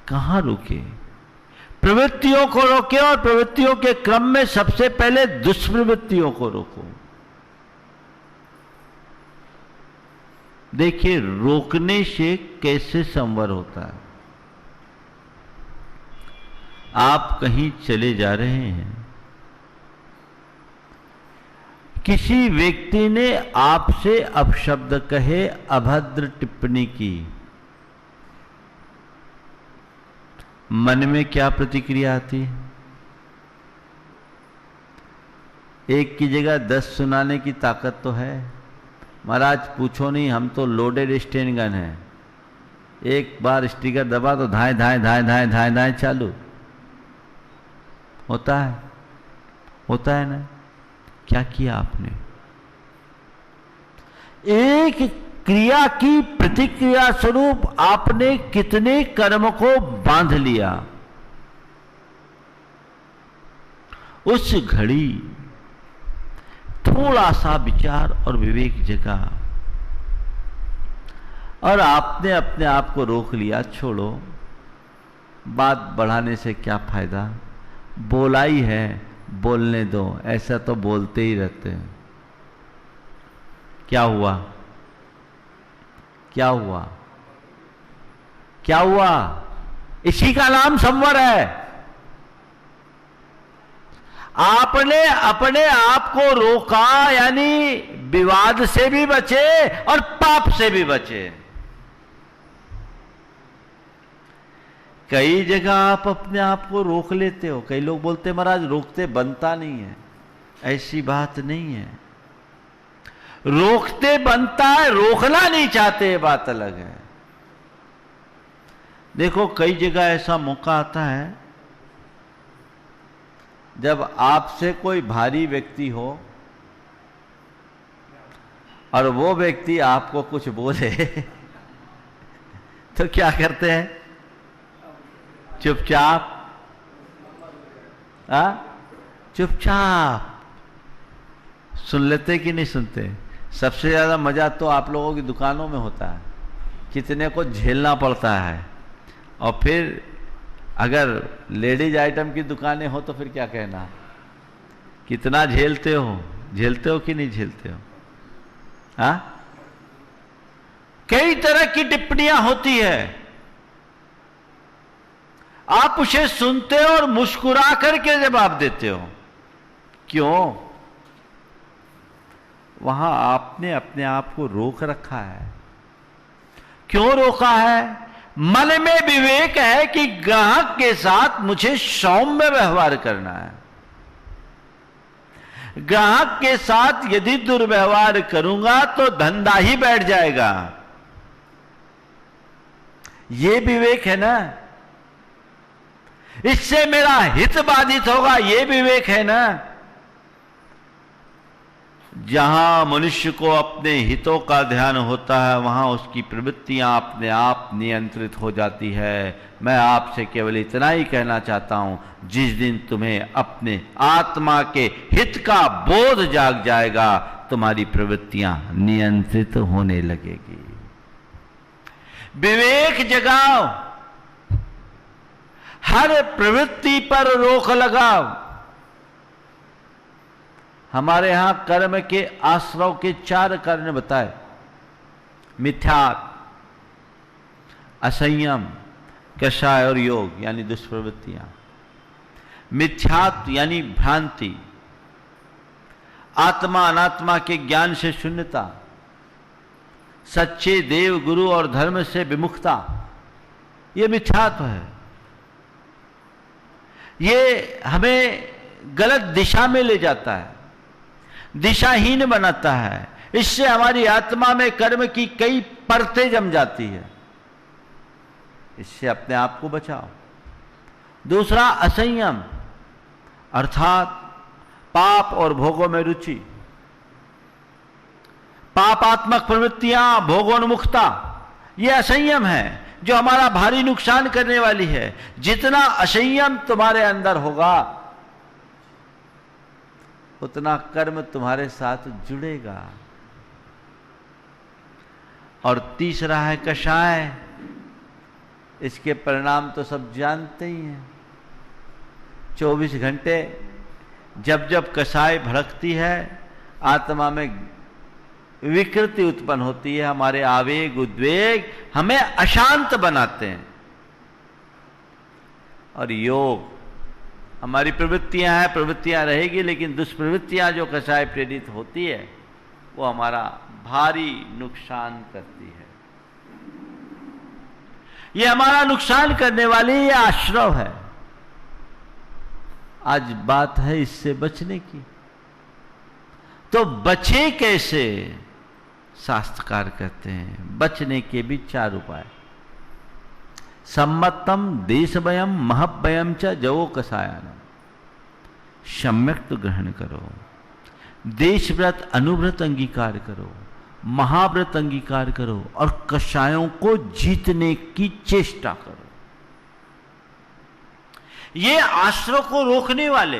कहां रोके? प्रवृत्तियों को रोके, और प्रवृत्तियों के क्रम में सबसे पहले दुष्प्रवृत्तियों को रोको। देखिए रोकने से कैसे संवर होता है। आप कहीं चले जा रहे हैं, किसी व्यक्ति ने आपसे अपशब्द कहे, अभद्र टिप्पणी की, मन में क्या प्रतिक्रिया आती है? एक की जगह 10 सुनाने की ताकत तो है। महाराज पूछो नहीं, हम तो लोडेड स्टेन गन है। एक बार स्टिकर दबा तो धाए धाए धाए धाए धाए धाए चालू होता है। होता है ना? क्या किया आपने? एक क्रिया की प्रतिक्रिया स्वरूप आपने कितने कर्म को बांध लिया। उस घड़ी थोड़ा सा विचार और विवेक जगा और आपने अपने आप को रोक लिया, छोड़ो, बात बढ़ाने से क्या फायदा, बोला ही है, बोलने दो, ऐसा तो बोलते ही रहते हैं। क्या हुआ? क्या हुआ? क्या हुआ? इसी का नाम संवर है। आपने अपने आप को रोका, यानी विवाद से भी बचे और पाप से भी बचे। कई जगह आप अपने आप को रोक लेते हो। कई लोग बोलते महाराज रोकते बनता नहीं है। ऐसी बात नहीं है, रोकते बनता है, रोकना नहीं चाहते, ये बात अलग है। देखो कई जगह ऐसा मौका आता है जब आपसे कोई भारी व्यक्ति हो और वो व्यक्ति आपको कुछ बोले तो क्या करते हैं? चुपचाप, चुपचाप सुन लेते कि नहीं सुनते? सबसे ज्यादा मजा तो आप लोगों की दुकानों में होता है, कितने को झेलना पड़ता है। और फिर अगर लेडीज आइटम की दुकानें हो तो फिर क्या कहना, कितना झेलते हो? झेलते हो कि नहीं झेलते हो? कई तरह की टिप्पणियां होती है, आप उसे सुनते हो और मुस्कुरा करके जवाब देते हो। क्यों? वहां आपने अपने आप को रोक रखा है। क्यों रोका है? मन में विवेक है कि ग्राहक के साथ मुझे सौम्य व्यवहार करना है। ग्राहक के साथ यदि दुर्व्यवहार करूंगा तो धंधा ही बैठ जाएगा। ये विवेक है ना। इससे मेरा हित बाधित होगा, ये विवेक है ना। जहां मनुष्य को अपने हितों का ध्यान होता है वहां उसकी प्रवृत्तियां अपने आप नियंत्रित हो जाती है। मैं आपसे केवल इतना ही कहना चाहता हूं, जिस दिन तुम्हें अपने आत्मा के हित का बोध जाग जाएगा तुम्हारी प्रवृत्तियां नियंत्रित होने लगेगी। विवेक जगाओ, हर प्रवृत्ति पर रोक लगाओ। हमारे यहां कर्म के आश्रव के 4 कारण बताए: मिथ्यात्व, असंयम, कषाय और योग यानी दुष्प्रवृत्तियां। मिथ्यात्व यानी भ्रांति, आत्मा अनात्मा के ज्ञान से शून्यता, सच्चे देव गुरु और धर्म से विमुखता, ये मिथ्यात्व है। ये हमें गलत दिशा में ले जाता है, दिशाहीन बनाता है। इससे हमारी आत्मा में कर्म की कई परतें जम जाती है। इससे अपने आप को बचाओ। दूसरा असंयम, अर्थात पाप और भोगों में रुचि, पापात्मक प्रवृत्तियां, भोगोन्मुखता, यह असंयम है जो हमारा भारी नुकसान करने वाली है। जितना असंयम तुम्हारे अंदर होगा उतना कर्म तुम्हारे साथ जुड़ेगा। और तीसरा है कषाय। इसके परिणाम तो सब जानते ही हैं। 24 घंटे जब जब कषाय भड़कती है आत्मा में विकृति उत्पन्न होती है। हमारे आवेग उद्वेग हमें अशांत बनाते हैं। और योग, हमारी प्रवृत्तियां हैं, प्रवृत्तियां रहेगी, लेकिन दुष्प्रवृत्तियां जो कषाय प्रेरित होती है वो हमारा भारी नुकसान करती है। ये हमारा नुकसान करने वाली ये आश्रव है। आज बात है इससे बचने की। तो बचे कैसे? शास्त्रकार कहते हैं बचने के भी 4 उपाय। सम्मतम देशभयम महभयम च जवो कषायानम। सम्यक तो ग्रहण करो, देशव्रत अनुव्रत अंगीकार करो, महाव्रत अंगीकार करो और कषायों को जीतने की चेष्टा करो। ये आश्रव को रोकने वाले।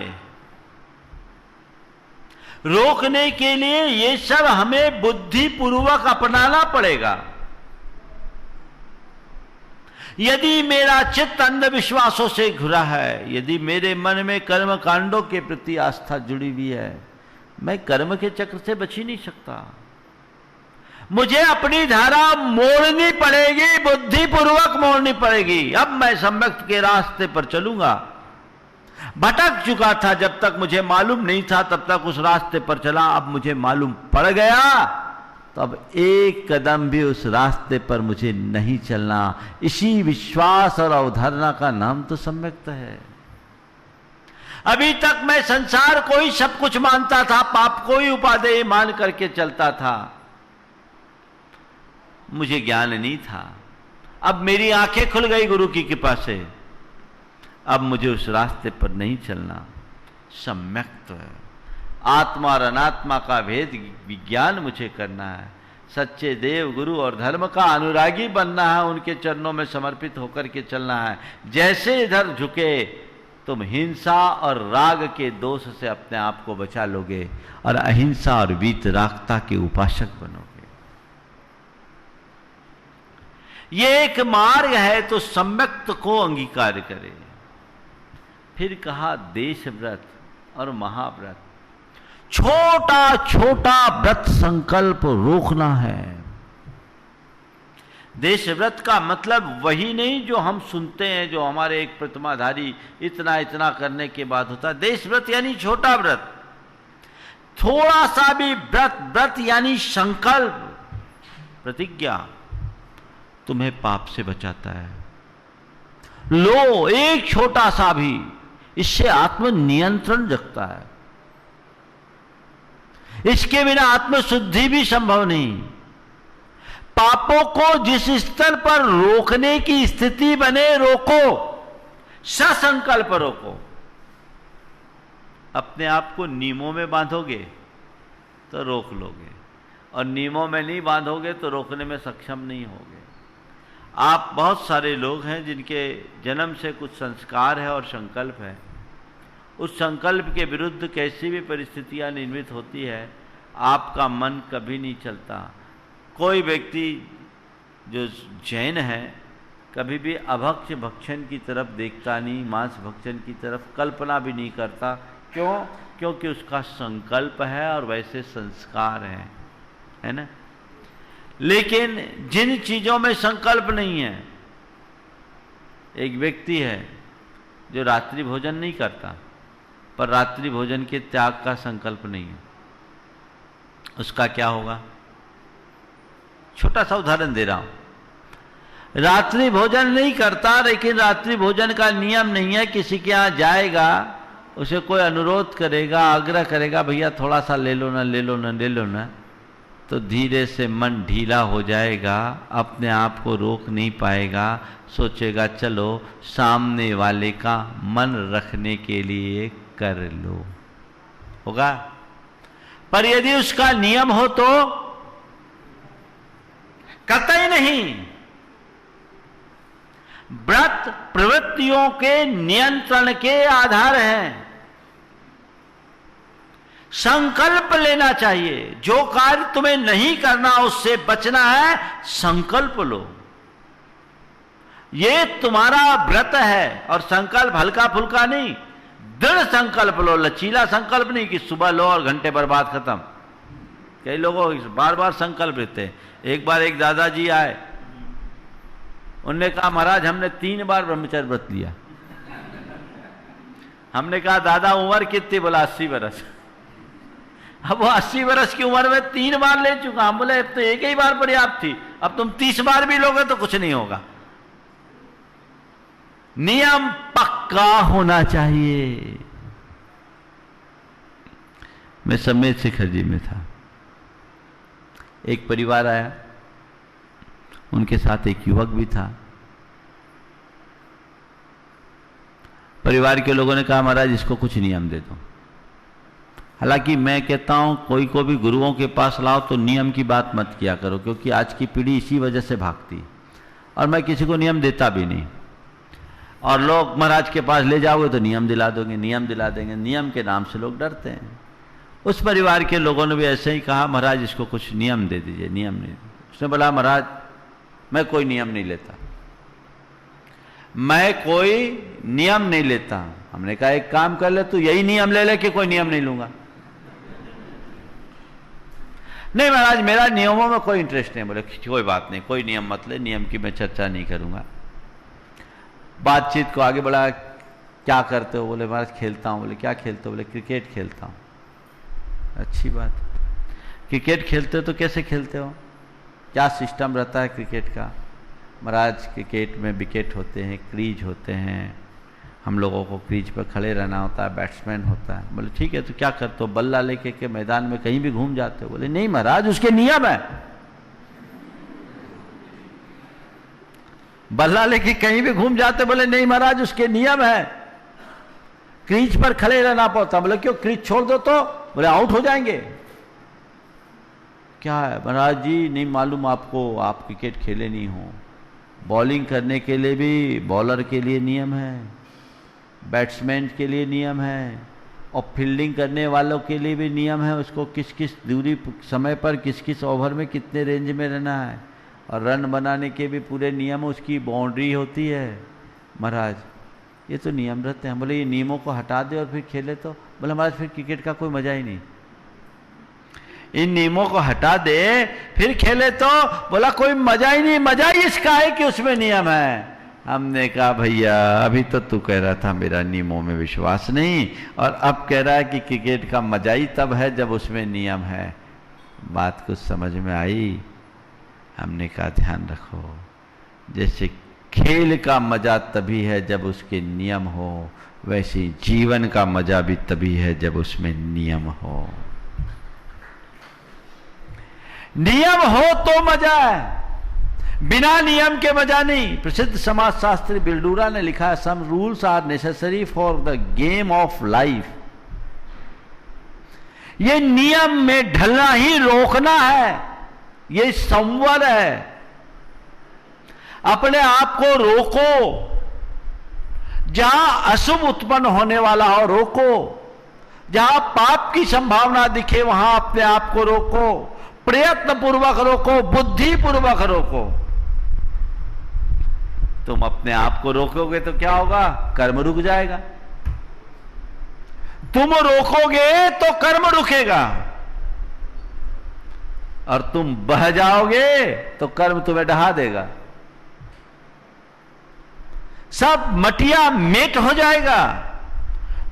रोकने के लिए ये सब हमें बुद्धिपूर्वक अपनाना पड़ेगा। यदि मेरा चित्त अंधविश्वासों से घुरा है, यदि मेरे मन में कर्म कांडों के प्रति आस्था जुड़ी हुई है, मैं कर्म के चक्र से बच ही नहीं सकता। मुझे अपनी धारा मोड़नी पड़ेगी, बुद्धिपूर्वक मोड़नी पड़ेगी। अब मैं सम्यक्त के रास्ते पर चलूंगा। भटक चुका था, जब तक मुझे मालूम नहीं था तब तक उस रास्ते पर चला, अब मुझे मालूम पड़ गया तो अब एक कदम भी उस रास्ते पर मुझे नहीं चलना। इसी विश्वास और अवधारणा का नाम तो सम्यक्त है। अभी तक मैं संसार को ही सब कुछ मानता था, पाप को ही उपादेय मान करके चलता था, मुझे ज्ञान नहीं था। अब मेरी आंखें खुल गई गुरु की कृपा से, अब मुझे उस रास्ते पर नहीं चलना। सम्यक्त है, आत्मा और अनात्मा का भेद विज्ञान मुझे करना है। सच्चे देव गुरु और धर्म का अनुरागी बनना है, उनके चरणों में समर्पित होकर के चलना है। जैसे इधर झुके तुम हिंसा और राग के दोष से अपने आप को बचा लोगे और अहिंसा और वीतरागता के उपासक बनोगे। ये एक मार्ग है, तो सम्यक्त को अंगीकार करे। फिर कहा देश व्रत और महाव्रत। छोटा छोटा व्रत संकल्प रोकना है। देश व्रत का मतलब वही नहीं जो हम सुनते हैं, जो हमारे एक प्रतिमाधारी इतना इतना करने के बाद होता है। देश व्रत यानी छोटा व्रत, थोड़ा सा भी व्रत। व्रत यानी संकल्प, प्रतिज्ञा, तुम्हें पाप से बचाता है। लो एक छोटा सा भी, इससे आत्म नियंत्रण जगता है। इसके बिना आत्मशुद्धि भी संभव नहीं। पापों को जिस स्तर पर रोकने की स्थिति बने, रोको, ससंकल्प रोको। अपने आप को नियमों में बांधोगे तो रोक लोगे, और नियमों में नहीं बांधोगे तो रोकने में सक्षम नहीं होगे। आप बहुत सारे लोग हैं जिनके जन्म से कुछ संस्कार है और संकल्प है। उस संकल्प के विरुद्ध कैसी भी परिस्थितियां निर्मित होती है, आपका मन कभी नहीं चलता। कोई व्यक्ति जो जैन है कभी भी अभक्ष भक्षण की तरफ देखता नहीं, मांस भक्षण की तरफ कल्पना भी नहीं करता। क्यों? क्योंकि उसका संकल्प है और वैसे संस्कार है ना। लेकिन जिन चीजों में संकल्प नहीं है, एक व्यक्ति है जो रात्रि भोजन नहीं करता, पर रात्रि भोजन के त्याग का संकल्प नहीं है, उसका क्या होगा? छोटा सा उदाहरण दे रहा हूं। रात्रि भोजन नहीं करता, लेकिन रात्रि भोजन का नियम नहीं है। किसी के यहां जाएगा, उसे कोई अनुरोध करेगा, आग्रह करेगा, भैया थोड़ा सा ले लो ना, ले लो ना, ले लो ना, तो धीरे से मन ढीला हो जाएगा, अपने आप को रोक नहीं पाएगा, सोचेगा चलो सामने वाले का मन रखने के लिए कर लो, होगा। पर यदि उसका नियम हो तो कतई नहीं। व्रत प्रवृत्तियों के नियंत्रण के आधार हैं। संकल्प लेना चाहिए। जो कार्य तुम्हें नहीं करना, उससे बचना है, संकल्प लो। ये तुम्हारा व्रत है, और संकल्प हल्का फुल्का नहीं, दृढ़ संकल्प लो। लचीला संकल्प नहीं कि सुबह लो और घंटे पर बाद खत्म। कई लोगों बार बार संकल्प लेते हैं। एक बार एक दादाजी आए, उनने कहा महाराज हमने 3 बार ब्रह्मचर्य व्रत लिया। हमने कहा दादा उम्र कितनी? बोला 80 वर्ष। अब वो 80 वर्ष की उम्र में 3 बार ले चुका। हम बोले अब तो एक ही बार पर्याप्त थी, अब तुम 30 बार भी लोगे तो कुछ नहीं होगा। नियम पक्का होना चाहिए। मैं समेत शिखर जी में था, एक परिवार आया, उनके साथ एक युवक भी था। परिवार के लोगों ने कहा महाराज इसको कुछ नियम दे दो। हालांकि मैं कहता हूं कोई को भी गुरुओं के पास लाओ तो नियम की बात मत किया करो, क्योंकि आज की पीढ़ी इसी वजह से भागती। और मैं किसी को नियम देता भी नहीं। और लोग महाराज के पास ले जाओगे तो नियम दिला दोगे, नियम दिला देंगे। नियम के नाम से लोग डरते हैं। उस परिवार के लोगों ने भी ऐसे ही कहा, महाराज इसको कुछ नियम दे दीजिए। नियम नहीं। उसने बोला, महाराज मैं कोई नियम नहीं लेता, मैं कोई नियम नहीं लेता। हमने कहा एक काम कर ले, तू यही नियम ले ले कि कोई नियम नहीं लूंगा। नहीं महाराज मेरा नियमों में कोई इंटरेस्ट नहीं। बोले कोई बात नहीं, कोई नियम मत ले, नियम की मैं चर्चा नहीं करूंगा। बातचीत को आगे बढ़ा, क्या करते हो? बोले महाराज खेलता हूं। बोले क्या खेलते हो? बोले क्रिकेट खेलता हूं। अच्छी बात। क्रिकेट खेलते हो तो कैसे खेलते हो? क्या सिस्टम रहता है क्रिकेट का? महाराज क्रिकेट में विकेट होते हैं, क्रीज होते हैं, हम लोगों को क्रीज पर खड़े रहना होता है, बैट्समैन होता है। बोले ठीक है, तो क्या करते हो? बल्ला लेके के मैदान में कहीं भी घूम जाते हो? बोले नहीं महाराज उसके नियम है। बल्ला लेके कहीं भी घूम जाते? बोले नहीं महाराज उसके नियम है, क्रीज पर खड़े रहना पड़ता। बोले क्यों? क्रीज छोड़ दो तो? बोले आउट हो जाएंगे। क्या है महाराज जी? नहीं मालूम आपको, आप क्रिकेट खेले नहीं हो। बॉलिंग करने के लिए भी बॉलर के लिए नियम है, बैट्समैन के लिए नियम है, और फील्डिंग करने वालों के लिए भी नियम है। उसको किस किस दूरी समय पर किस किस ओवर में कितने रेंज में रहना है, और रन बनाने के भी पूरे नियम, उसकी बाउंड्री होती है। महाराज ये तो नियम रहते हैं। बोले ये नियमों को हटा दे और फिर खेले तो? बोले महाराज फिर क्रिकेट का कोई मजा ही नहीं। इन नियमों को हटा दे फिर खेले तो? बोला कोई मजा ही नहीं। मजा ही इसका है कि उसमें नियम है। हमने कहा भैया अभी तो तू कह रहा था मेरा नियमों में विश्वास नहीं, और अब कह रहा है कि क्रिकेट का मजा ही तब है जब उसमें नियम है। बात कुछ समझ में आई? हमने कहा ध्यान रखो, जैसे खेल का मजा तभी है जब उसके नियम हो, वैसे जीवन का मजा भी तभी है जब उसमें नियम हो। नियम हो तो मजा है, बिना नियम के मजा नहीं। प्रसिद्ध समाजशास्त्री बिल्डूरा ने लिखा है, some rules are necessary for the game of life. ये नियम में ढलना ही रोकना है, ये संवर है। अपने आप को रोको, जहां अशुभ उत्पन्न होने वाला हो रोको, जहां पाप की संभावना दिखे वहां अपने आप को रोको, प्रयत्न पूर्वक रोको, बुद्धि पूर्वक रोको। तुम अपने आप को रोकोगे तो क्या होगा? कर्म रुक जाएगा। तुम रोकोगे तो कर्म रुकेगा, और तुम बह जाओगे तो कर्म तुम्हें ढहा देगा। सब मटिया मेट हो जाएगा।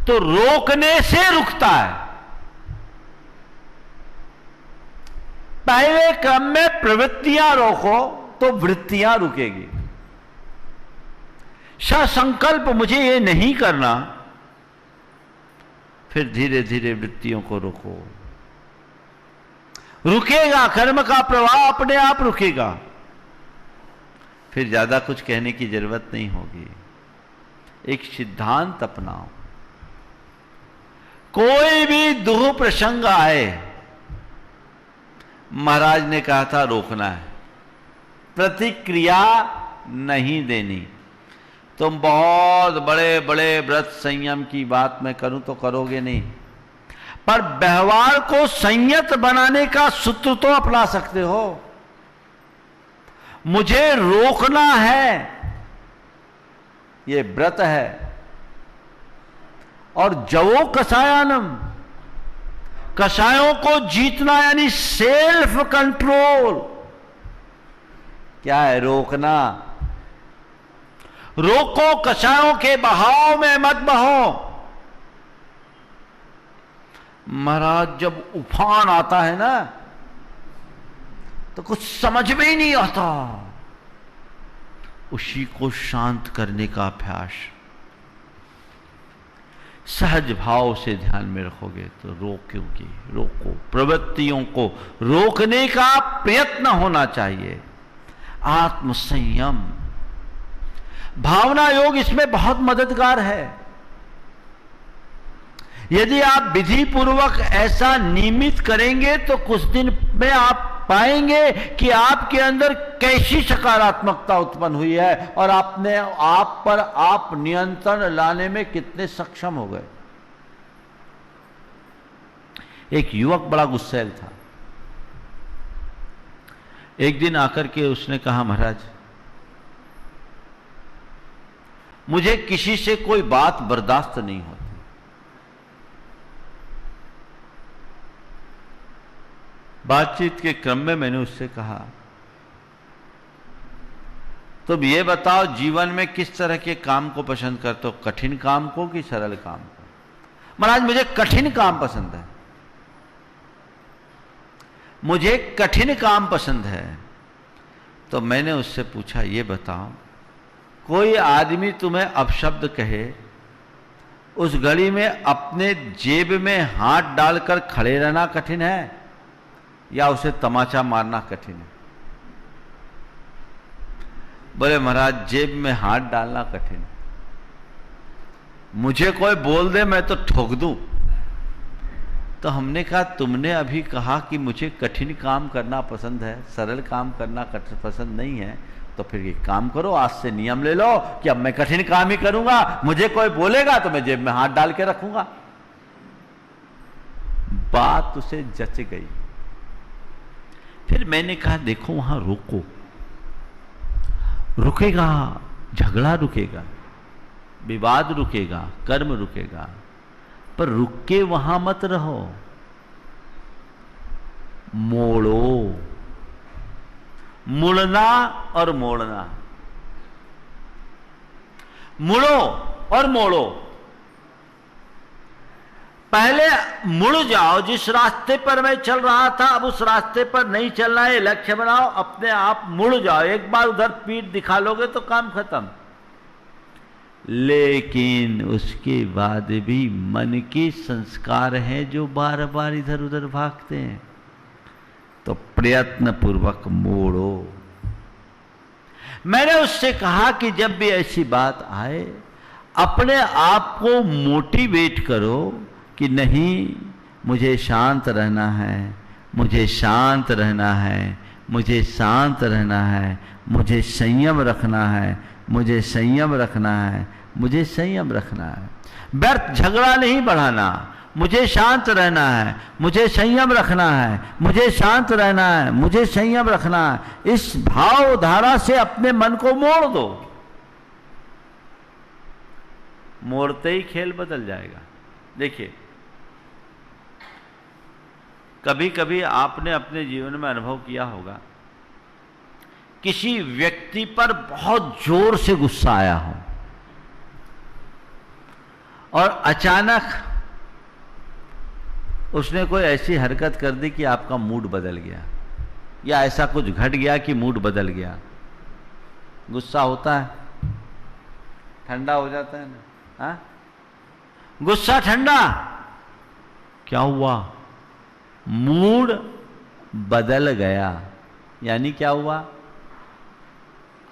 तो रोकने से रुकता है। पहले क्रम में प्रवृत्तियां रोको तो वृत्तियां रुकेगी। ससंकल्प मुझे ये नहीं करना, फिर धीरे धीरे वृत्तियों को रोको। रुकेगा, कर्म का प्रवाह अपने आप रुकेगा, फिर ज्यादा कुछ कहने की जरूरत नहीं होगी। एक सिद्धांत अपनाओ, कोई भी दुख प्रसंग आए, महाराज ने कहा था रोकना है, प्रतिक्रिया नहीं देनी। तुम बहुत बड़े बड़े व्रत संयम की बात मैं करूं तो करोगे नहीं, पर व्यवहार को संयत बनाने का सूत्र तो अपना सकते हो। मुझे रोकना है, ये व्रत है। और जवो कषायानम, कषायों को जीतना यानी सेल्फ कंट्रोल। क्या है? रोकना। रोको, कषायों के बहाव में मत बहो। महाराज जब उफान आता है ना तो कुछ समझ में ही नहीं आता, उसी को शांत करने का अभ्यास। सहज भाव से ध्यान में रखोगे तो रोकोगे। रोको, प्रवृत्तियों को रोकने का प्रयत्न होना चाहिए। आत्म संयम, भावना योग इसमें बहुत मददगार है। यदि आप विधि पूर्वक ऐसा नियमित करेंगे तो कुछ दिन में आप पाएंगे कि आपके अंदर कैसी सकारात्मकता उत्पन्न हुई है और आपने आप पर आप नियंत्रण लाने में कितने सक्षम हो गए। एक युवक बड़ा गुस्सैल था। एक दिन आकर के उसने कहा, महाराज मुझे किसी से कोई बात बर्दाश्त नहीं होती। बातचीत के क्रम में मैंने उससे कहा, तुम ये बताओ जीवन में किस तरह के काम को पसंद करते हो, कठिन काम को कि सरल काम को? महाराज मुझे कठिन काम पसंद है, मुझे कठिन काम पसंद है। तो मैंने उससे पूछा, ये बताओ कोई आदमी तुम्हें अपशब्द कहे, उस घड़ी में अपने जेब में हाथ डालकर खड़े रहना कठिन है या उसे तमाचा मारना कठिन है? बोले, महाराज जेब में हाथ डालना कठिन है। मुझे कोई बोल दे मैं तो ठोक दूं। तो हमने कहा, तुमने अभी कहा कि मुझे कठिन काम करना पसंद है, सरल काम करना पसंद नहीं है, तो फिर एक काम करो, आज से नियम ले लो कि अब मैं कठिन काम ही करूंगा, मुझे कोई बोलेगा तो मैं जेब में हाथ डाल के रखूंगा। बात उसे जच गई। फिर मैंने कहा, देखो वहां रोको, रुकेगा झगड़ा, रुकेगा विवाद, रुकेगा कर्म, रुकेगा, पर रुक के वहां मत रहो, मोड़ो। मुड़ना और मोड़ना, मुड़ो और मोड़ो। पहले मुड़ जाओ, जिस रास्ते पर मैं चल रहा था अब उस रास्ते पर नहीं चलना है, लक्ष्य बनाओ, अपने आप मुड़ जाओ। एक बार उधर पीठ दिखा लोगे तो काम खत्म। लेकिन उसके बाद भी मन के संस्कार हैं जो बार बार इधर उधर भागते हैं, तो प्रयत्न पूर्वक मोड़ो। मैंने उससे कहा कि जब भी ऐसी बात आए अपने आप को मोटिवेट करो कि नहीं, मुझे शांत रहना है, मुझे शांत रहना है, मुझे शांत रहना है, मुझे संयम रखना है, मुझे संयम रखना है, मुझे संयम रखना है। व्यर्थ झगड़ा नहीं बढ़ाना, मुझे शांत रहना है, मुझे संयम रखना है, मुझे शांत रहना है, मुझे संयम रखना है। इस भाव धारा से अपने मन को मोड़ दो, मोड़ते ही खेल बदल जाएगा। देखिए, कभी कभी आपने अपने जीवन में अनुभव किया होगा, किसी व्यक्ति पर बहुत जोर से गुस्सा आया हो और अचानक उसने कोई ऐसी हरकत कर दी कि आपका मूड बदल गया, या ऐसा कुछ घट गया कि मूड बदल गया। गुस्सा होता है, ठंडा हो जाता है ना, हाँ? गुस्सा ठंडा, क्या हुआ? मूड बदल गया। यानी क्या हुआ?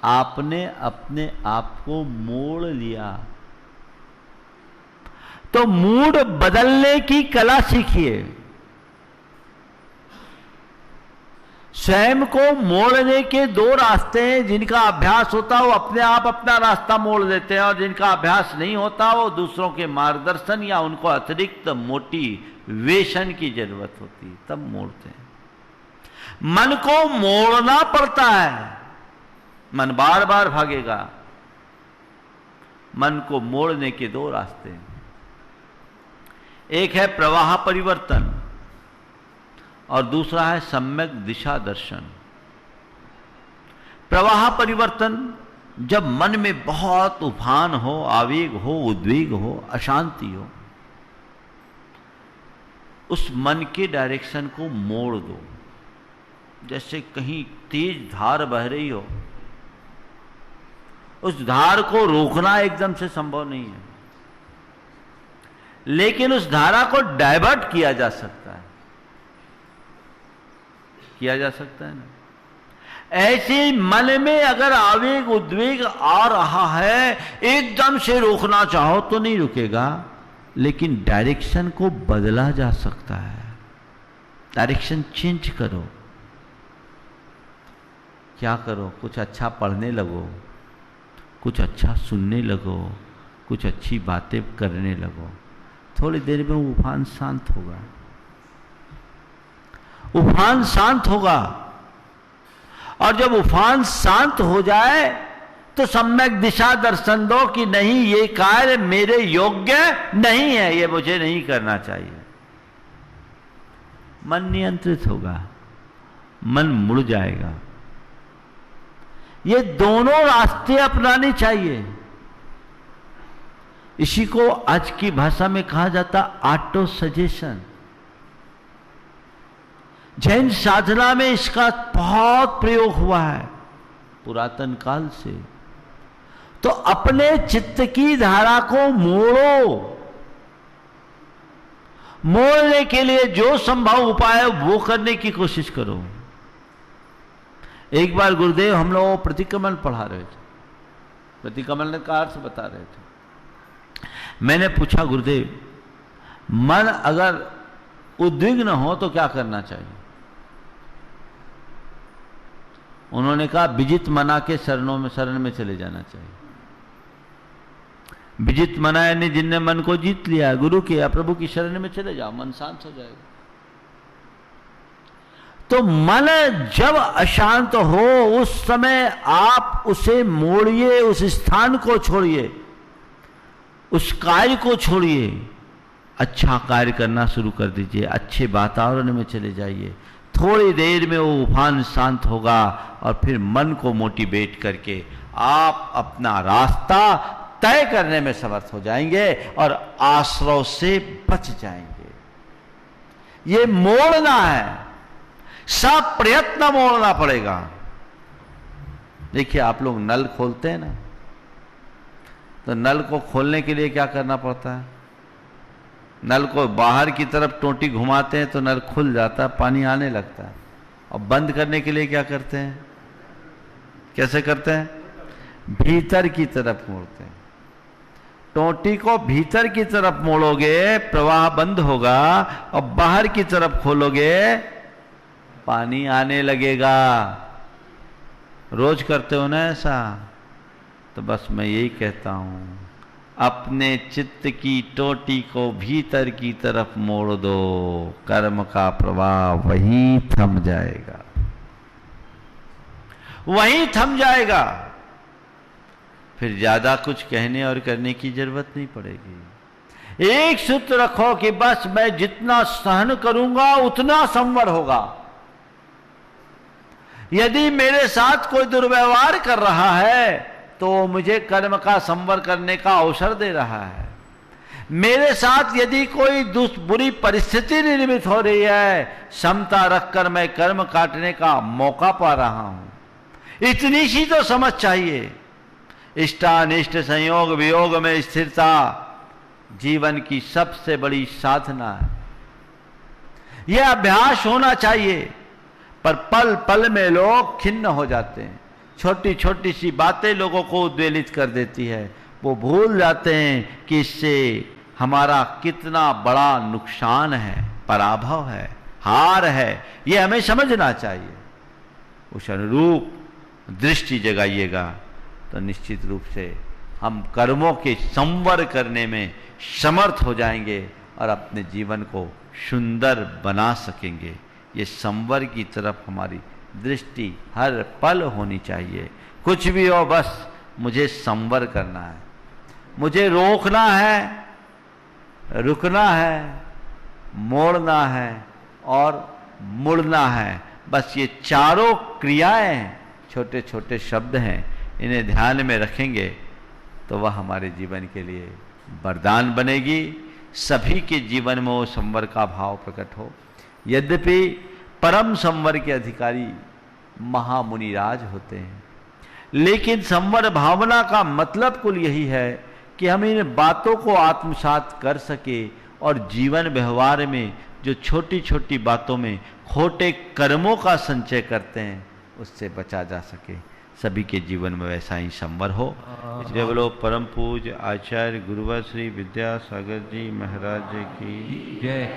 आपने अपने आप को मोड़ लिया। तो मूड बदलने की कला सीखिए। स्वयं को मोड़ने के दो रास्ते हैं। जिनका अभ्यास होता है वो अपने आप अपना रास्ता मोड़ देते हैं, और जिनका अभ्यास नहीं होता वो दूसरों के मार्गदर्शन या उनको अतिरिक्त मोटिवेशन की जरूरत होती है, तब मोड़ते हैं। मन को मोड़ना पड़ता है, मन बार बार भागेगा। मन को मोड़ने के दो रास्ते हैं, एक है प्रवाह परिवर्तन और दूसरा है सम्यक दिशा दर्शन। प्रवाह परिवर्तन, जब मन में बहुत उफान हो, आवेग हो, उद्वेग हो, अशांति हो, उस मन के डायरेक्शन को मोड़ दो। जैसे कहीं तेज धार बह रही हो, उस धार को रोकना एकदम से संभव नहीं है, लेकिन उस धारा को डाइवर्ट किया जा सकता है, किया जा सकता है ना। ऐसे ही मन में अगर आवेग उद्वेग आ रहा है, एकदम से रोकना चाहो तो नहीं रुकेगा, लेकिन डायरेक्शन को बदला जा सकता है। डायरेक्शन चेंज करो। क्या करो? कुछ अच्छा पढ़ने लगो, कुछ अच्छा सुनने लगो, कुछ अच्छी बातें करने लगो। थोड़ी देर में वो उफान शांत होगा। उफान शांत होगा। और जब उफान शांत हो जाए तो सम्यक दिशा दर्शन दो कि नहीं, ये कार्य मेरे योग्य नहीं है, ये मुझे नहीं करना चाहिए। मन नियंत्रित होगा, मन मुड़ जाएगा। ये दोनों रास्ते अपनाने चाहिए। इसी को आज की भाषा में कहा जाता ऑटो सजेशन। जैन साधना में इसका बहुत प्रयोग हुआ है पुरातन काल से। तो अपने चित्त की धारा को मोड़ो। मोड़ने के लिए जो संभव उपाय है वो करने की कोशिश करो। एक बार गुरुदेव हम लोगों को प्रतिक्रमण पढ़ा रहे थे, प्रतिक्रमण का अर्थ बता रहे थे। मैंने पूछा, गुरुदेव मन अगर उद्विग्न हो तो क्या करना चाहिए? उन्होंने कहा विजित मना के शरण में चले जाना चाहिए। विजित मना यानी जिनने मन को जीत लिया, गुरु के या प्रभु की शरण में चले जाओ, मन शांत हो जाएगा। तो मन जब अशांत हो उस समय आप उसे मोड़िए, उस स्थान को छोड़िए, उस कार्य को छोड़िए, अच्छा कार्य करना शुरू कर दीजिए, अच्छे वातावरण में चले जाइए। थोड़ी देर में वो उफान शांत होगा और फिर मन को मोटिवेट करके आप अपना रास्ता तय करने में समर्थ हो जाएंगे और आश्रय से बच जाएंगे। ये मोड़ना है, सब प्रयत्न मोड़ना पड़ेगा। देखिए आप लोग नल खोलते हैं ना, तो नल को खोलने के लिए क्या करना पड़ता है? नल को बाहर की तरफ टोटी घुमाते हैं तो नल खुल जाता है, पानी आने लगता है। और बंद करने के लिए क्या करते हैं? कैसे करते हैं? भीतर की तरफ मोड़ते हैं। टोटी को भीतर की तरफ मोड़ोगे प्रवाह बंद होगा, और बाहर की तरफ खोलोगे पानी आने लगेगा। रोज करते हो ना ऐसा? तो बस मैं यही कहता हूं, अपने चित्त की टोटी को भीतर की तरफ मोड़ दो, कर्म का प्रवाह वहीं थम जाएगा, वहीं थम जाएगा। फिर ज्यादा कुछ कहने और करने की जरूरत नहीं पड़ेगी। एक सूत्र रखो कि बस मैं जितना सहन करूंगा उतना संवर होगा। यदि मेरे साथ कोई दुर्व्यवहार कर रहा है तो मुझे कर्म का संवर करने का अवसर दे रहा है। मेरे साथ यदि कोई बुरी परिस्थिति निर्मित हो रही है, क्षमता रखकर मैं कर्म काटने का मौका पा रहा हूं। इतनी सी तो समझ चाहिए। इष्टानिष्ट संयोग वियोग में स्थिरता जीवन की सबसे बड़ी साधना है। यह अभ्यास होना चाहिए। पर पल पल में लोग खिन्न हो जाते हैं। छोटी छोटी सी बातें लोगों को उद्वेलित कर देती है। वो भूल जाते हैं कि इससे हमारा कितना बड़ा नुकसान है, पराभव है, हार है। ये हमें समझना चाहिए। उस अनुरूप दृष्टि जगाइएगा तो निश्चित रूप से हम कर्मों के संवर करने में समर्थ हो जाएंगे और अपने जीवन को सुंदर बना सकेंगे। ये संवर की तरफ हमारी दृष्टि हर पल होनी चाहिए। कुछ भी हो, बस मुझे संवर करना है, मुझे रोकना है, रुकना है, मोड़ना है और मुड़ना है। बस ये चारों क्रियाएं छोटे छोटे शब्द हैं, इन्हें ध्यान में रखेंगे तो वह हमारे जीवन के लिए वरदान बनेगी। सभी के जीवन में वो संवर का भाव प्रकट हो। यद्यपि परम संवर के अधिकारी महामुनिराज होते हैं, लेकिन संवर भावना का मतलब कुल यही है कि हम इन बातों को आत्मसात कर सके और जीवन व्यवहार में जो छोटी छोटी बातों में खोटे कर्मों का संचय करते हैं उससे बचा जा सके। सभी के जीवन में वैसा ही संवर हो। इसलिए बोलो परम पूज्य आचार्य गुरुवर श्री विद्यासागर जी महाराज की जय।